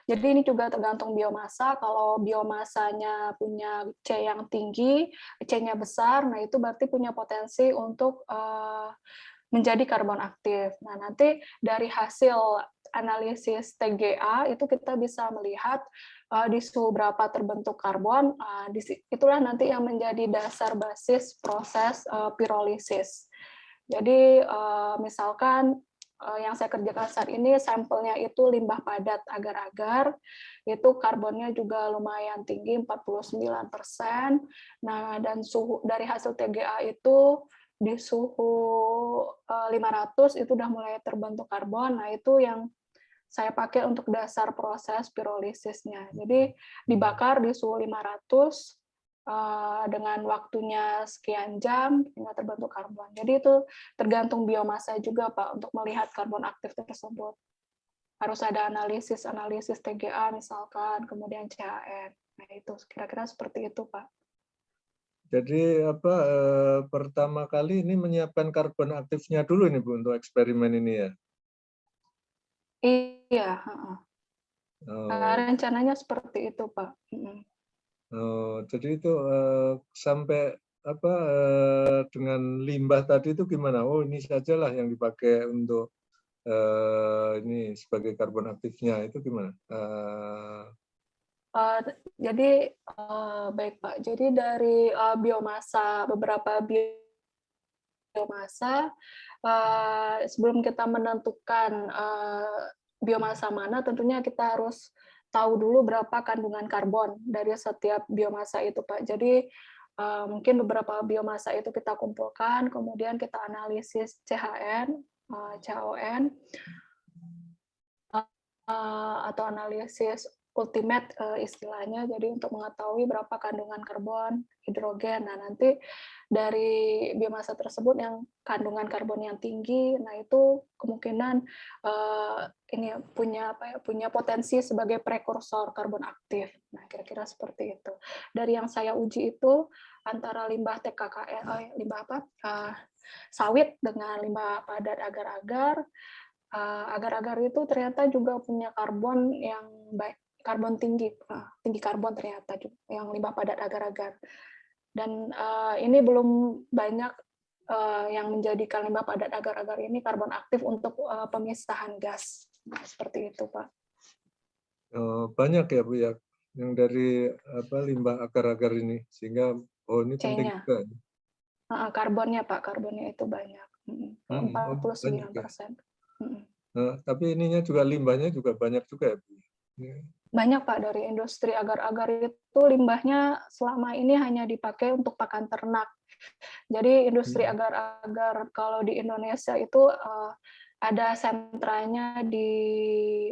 jadi ini juga tergantung biomasa. Kalau biomasanya punya C yang tinggi, C-nya besar, nah itu berarti punya potensi untuk menjadi karbon aktif. Nah, nanti dari hasil analisis TGA itu kita bisa melihat di suhu berapa terbentuk karbon, itulah nanti yang menjadi dasar basis proses pirolisis. Jadi misalkan yang saya kerjakan saat ini sampelnya itu limbah padat agar-agar, itu karbonnya juga lumayan tinggi 49%. Nah, dan suhu dari hasil TGA itu di suhu 500 itu udah mulai terbentuk karbon. Nah, itu yang saya pakai untuk dasar proses pirolisisnya. Jadi dibakar di suhu 500 dengan waktunya sekian jam hingga terbentuk karbon. Jadi itu tergantung biomasa juga, Pak, untuk melihat karbon aktif tersebut. Harus ada analisis TGA misalkan, kemudian CHN. Nah, itu kira-kira seperti itu, Pak. Jadi apa pertama kali ini menyiapkan karbon aktifnya dulu nih Bu untuk eksperimen ini ya. Iya, heeh. Oh, Rencananya seperti itu, Pak. jadi itu sampai apa dengan limbah tadi itu gimana? Oh ini sajalah yang dipakai untuk ini sebagai karbon aktifnya itu gimana? Eh, jadi baik Pak. Jadi dari biomasa, beberapa biomasa, sebelum kita menentukan biomasa mana, tentunya kita harus tahu dulu berapa kandungan karbon dari setiap biomasa itu, Pak. Jadi mungkin beberapa biomasa itu kita kumpulkan, kemudian kita analisis CHN, CHON, atau analisis ultimate istilahnya, jadi untuk mengetahui berapa kandungan karbon, hidrogen. Nah, nanti dari biomasa tersebut yang kandungan karbon yang tinggi, nah itu kemungkinan ini punya potensi sebagai prekursor karbon aktif. Nah, kira-kira seperti itu. Dari yang saya uji itu antara limbah TKKS, sawit dengan limbah padat agar-agar. Agar-agar itu ternyata juga punya karbon yang baik, karbon tinggi, tinggi karbon ternyata juga, yang limbah padat agar-agar. Dan ini belum banyak yang menjadikan limbah padat agar-agar ini karbon aktif untuk pemisahan gas. Nah, seperti itu, Pak. Banyak ya Bu ya yang dari apa limbah agar-agar ini sehingga ini penting C-nya, juga. karbonnya Pak, karbonnya itu banyak, Banyak ya. 49%. Tapi ininya juga limbahnya juga banyak juga ya Bu. Banyak Pak, dari industri agar-agar itu limbahnya selama ini hanya dipakai untuk pakan ternak. Jadi industri agar-agar kalau di Indonesia itu ada sentranya di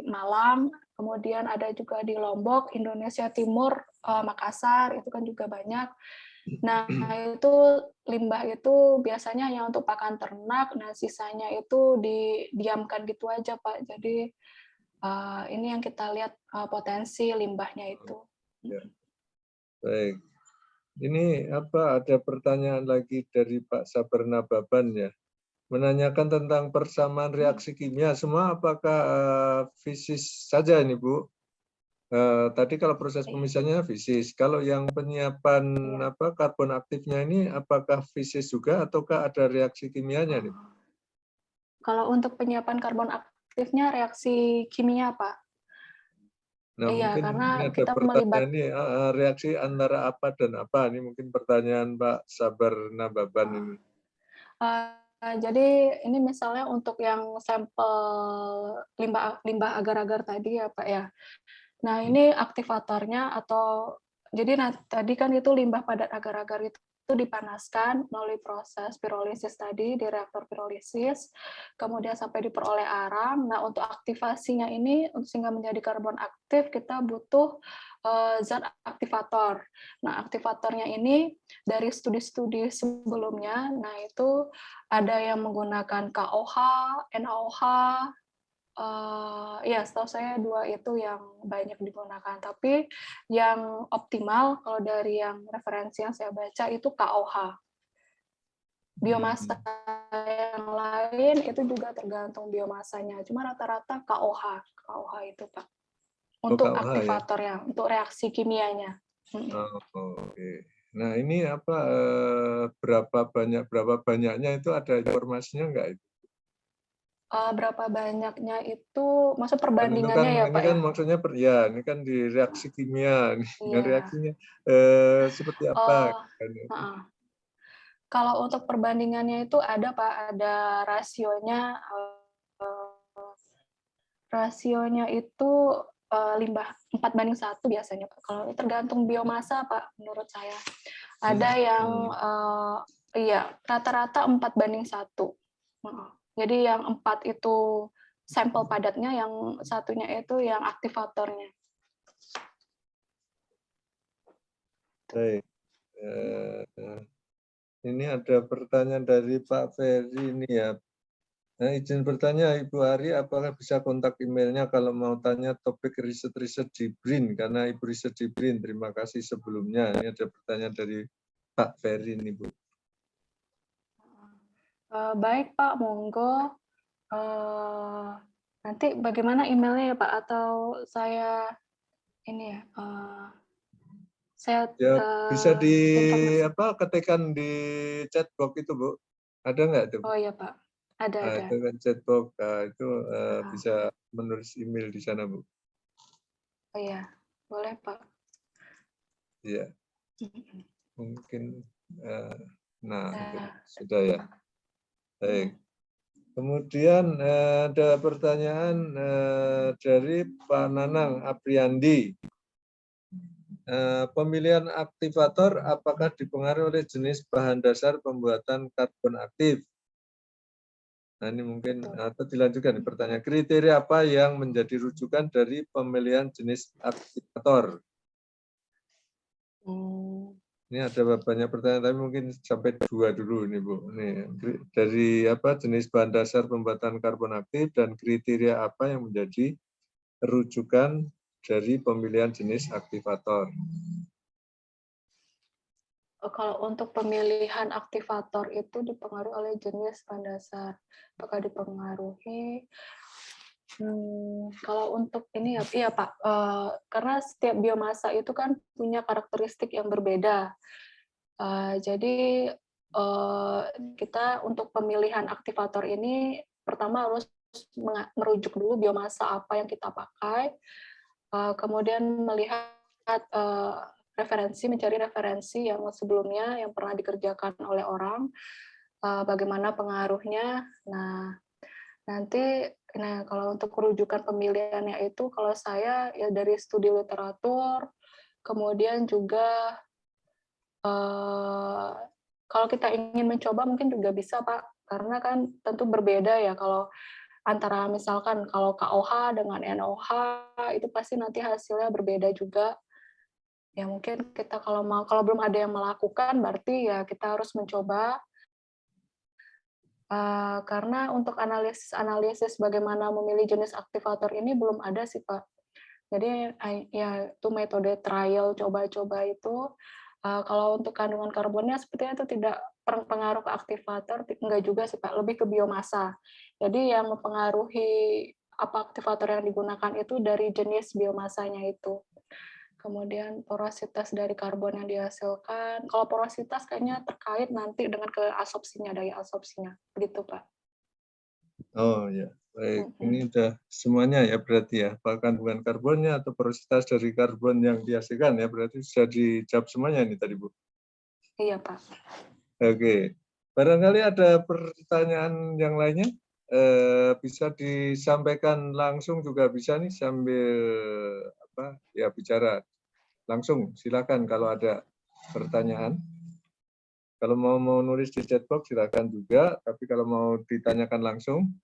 Malang, kemudian ada juga di Lombok, Indonesia Timur, Makassar, itu kan juga banyak. Nah, itu limbah itu biasanya hanya untuk pakan ternak, nah sisanya itu didiamkan gitu aja, Pak. Jadi ini yang kita lihat potensi limbahnya itu. Ya. Baik. Ini apa ada pertanyaan lagi dari Pak Sabar Nababan ya. Menanyakan tentang persamaan reaksi kimia semua apakah fisis saja ini Bu? Tadi kalau proses pemisahannya fisis, kalau yang penyiapan apa karbon aktifnya ini apakah fisis juga ataukah ada reaksi kimianya nih? Kalau untuk penyiapan karbon aktifnya reaksi kimia, Pak. Nah, Iya, mungkin karena ini ada kita pertanyaan ini reaksi antara apa dan apa? Ini mungkin pertanyaan Pak Sabar Nababan ini. Jadi ini misalnya untuk yang sampel limbah agar-agar tadi ya, Pak ya. Nah, ini aktivatornya atau jadi tadi kan itu limbah padat agar-agar itu dipanaskan melalui proses pirolisis tadi di reaktor pirolisis, kemudian sampai diperoleh arang. Nah, untuk aktivasinya ini sehingga menjadi karbon aktif kita butuh zat aktivator. Nah, aktivatornya ini dari studi-studi sebelumnya, nah itu ada yang menggunakan KOH, NaOH, ya setahu saya 2 itu yang banyak digunakan, tapi yang optimal kalau dari yang referensi yang saya baca itu KOH. Biomasa yang lain itu juga tergantung biomasanya, cuma rata-rata KOH itu Pak. Untuk KOH ya? aktivatornya, untuk reaksi kimianya. Oke. Nah ini apa berapa banyaknya itu ada informasinya enggak itu? Berapa banyaknya itu, maksud Kan itu kan perbandingannya ya ini Pak kan ya? maksudnya ini kan di reaksi kimia nih. Yang Iya. reaksinya seperti apa? Oh, kalau untuk perbandingannya itu ada Pak, ada rasionya. Rasionya itu limbah 4:1 biasanya Pak. Kalau tergantung biomasa Pak, menurut saya. Ada yang iya rata-rata 4:1. Jadi yang 4 itu sampel padatnya, yang satunya itu yang aktivatornya. Baik. Ini ada pertanyaan dari Pak Ferry ini ya. Nah, izin bertanya Ibu Ari, apakah bisa kontak emailnya kalau mau tanya topik riset-riset di BRIN, karena Ibu riset di BRIN. Terima kasih sebelumnya. Ini ada pertanyaan dari Pak Ferry ini, Bu. Baik Pak, monggo. Nanti bagaimana emailnya ya Pak? Atau saya ini ya, saya Ya bisa informasi. ketikkan di chatbox itu, Bu. Ada nggak tuh? Oh iya Pak, ada Nah, ada. itu kan chatbox. Nah, itu Ah, bisa menulis email di sana, Bu. oh iya, boleh Pak. Iya, mungkin. Nah, itu Nah, sudah ya. Baik. Kemudian ada pertanyaan dari Pak Nanang Apriandi. Pemilihan aktivator apakah dipengaruhi oleh jenis bahan dasar pembuatan karbon aktif? Nah, ini mungkin atau dilanjutkan pertanyaan, kriteria apa yang menjadi rujukan dari pemilihan jenis aktivator? Ini ada banyak pertanyaan, tapi mungkin sampai 2 dulu nih, Bu. Ini dari jenis bahan dasar pembuatan karbon aktif dan kriteria apa yang menjadi rujukan dari pemilihan jenis aktivator. Kalau untuk pemilihan aktivator itu dipengaruhi oleh jenis bahan dasar. Apakah dipengaruhi? Kalau untuk ini ya, iya Pak, karena setiap biomasa itu kan punya karakteristik yang berbeda. Jadi kita untuk pemilihan aktivator ini pertama harus merujuk dulu biomasa apa yang kita pakai, kemudian melihat mencari referensi yang sebelumnya yang pernah dikerjakan oleh orang, bagaimana pengaruhnya. Nah, kalau untuk rujukan pemilihannya itu, kalau saya ya dari studi literatur, kemudian juga kalau kita ingin mencoba mungkin juga bisa Pak, karena kan tentu berbeda ya kalau antara misalkan kalau KOH dengan NOH itu pasti nanti hasilnya berbeda juga. Ya mungkin kita kalau belum ada yang melakukan berarti ya kita harus mencoba. Karena untuk analisis bagaimana memilih jenis aktivator ini belum ada sih Pak. Jadi ya itu metode trial coba-coba itu kalau untuk kandungan karbonnya sepertinya itu tidak berpengaruh ke aktivator, enggak juga sih Pak, lebih ke biomasa. Jadi yang mempengaruhi apa aktivator yang digunakan itu dari jenis biomasanya itu. Kemudian porositas dari karbon yang dihasilkan. Kalau porositas kayaknya terkait nanti dengan keabsorpsinya, daya absorpsinya. Begitu, Pak. Oh ya, baik. Ini udah semuanya ya berarti ya, kandungan karbonnya atau porositas dari karbon yang dihasilkan ya, berarti sudah dijawab semuanya ini tadi, Bu. Iya, Pak. Oke, barangkali ada pertanyaan yang lainnya, bisa disampaikan langsung juga bisa nih sambil bicara langsung. Silakan kalau ada pertanyaan. Kalau mau nulis di chatbox silakan juga, tapi kalau mau ditanyakan langsung,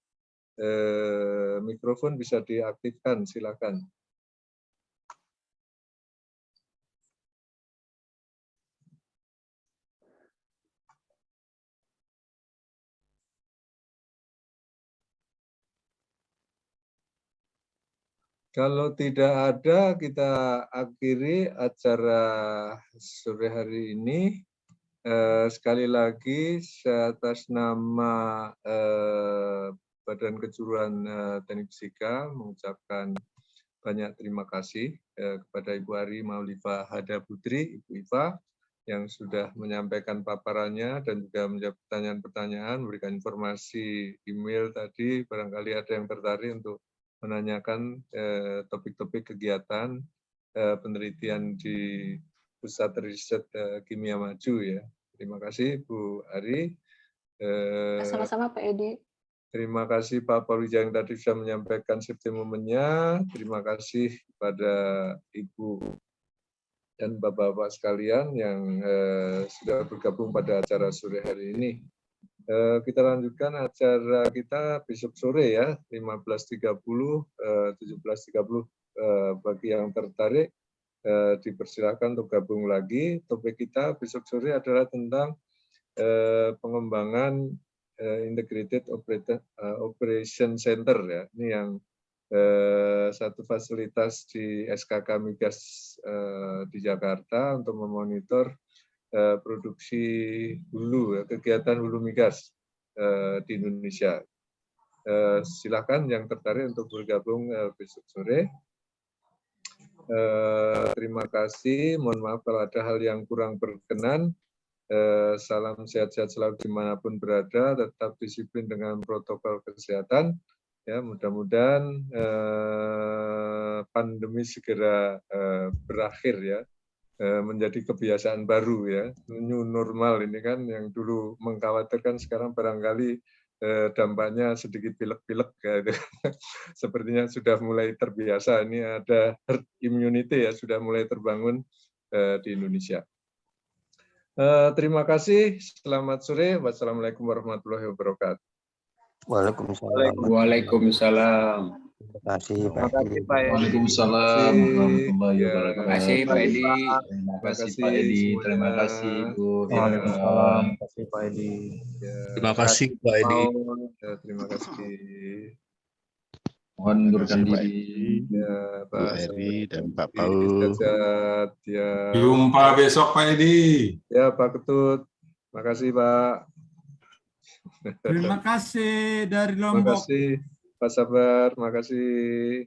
mikrofon bisa diaktifkan, silakan. Kalau tidak ada, kita akhiri acara sore hari ini. Sekali lagi, atas nama Badan Kejuruan Teknik Fisika mengucapkan banyak terima kasih kepada Ibu Ari Maulifa Hada Putri, Ibu Iva, yang sudah menyampaikan paparannya dan juga menjawab pertanyaan-pertanyaan, memberikan informasi email tadi. Barangkali ada yang tertarik untuk menanyakan topik-topik kegiatan penelitian di Pusat Riset Kimia Maju ya. Terima kasih Bu Ari. Sama-sama Pak Edi. Terima kasih Pak Parwijaya yang tadi sudah menyampaikan safety moment-nya. Terima kasih kepada Ibu dan Bapak-Bapak sekalian yang sudah bergabung pada acara sore hari ini. Kita lanjutkan acara kita besok sore ya, 15.30, 17.30. Bagi yang tertarik, dipersilakan untuk gabung lagi. Topik kita besok sore adalah tentang pengembangan Integrated Operation Center ya. Ini yang satu fasilitas di SKK Migas di Jakarta untuk memonitor produksi hulu, kegiatan hulu migas di Indonesia. Silakan yang tertarik untuk bergabung besok sore. Terima kasih. Mohon maaf kalau ada hal yang kurang berkenan. Salam sehat-sehat selalu dimanapun berada. Tetap disiplin dengan protokol kesehatan. Ya, mudah-mudahan pandemi segera berakhir ya, menjadi kebiasaan baru ya. New normal ini kan yang dulu mengkhawatirkan, sekarang barangkali dampaknya sedikit pilek-pilek gitu. Sepertinya sudah mulai terbiasa, ini ada herd immunity ya, sudah mulai terbangun di Indonesia. Terima kasih, selamat sore, wassalamualaikum warahmatullahi wabarakatuh. Waalaikumsalam. Waalaikumsalam. Terima kasih Pak Terima kasih Edi. Pak Edi. Waalaikumsalam warahmatullahi Ya. wabarakatuh. Terima kasih Pak Edi. Terima kasih Pak Edi. Terima kasih Bu. Waalaikumsalam. Terima kasih Pak Edi. Ya. Terima kasih Pak Edi. Ya, terima kasih. Mohon mundurkan Terima kasih, Pak diri. Ya, Bu Pak Eri dan Pak Edi, Paul. sehat-sehat. Ya. Jumpa besok Pak Edi. Ya, Pak Ketut. Makasih, Pak. Terima kasih dari Terima Lombok. kasih, Pak Sabar. Makasih.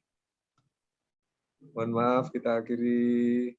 Mohon maaf, kita akhiri.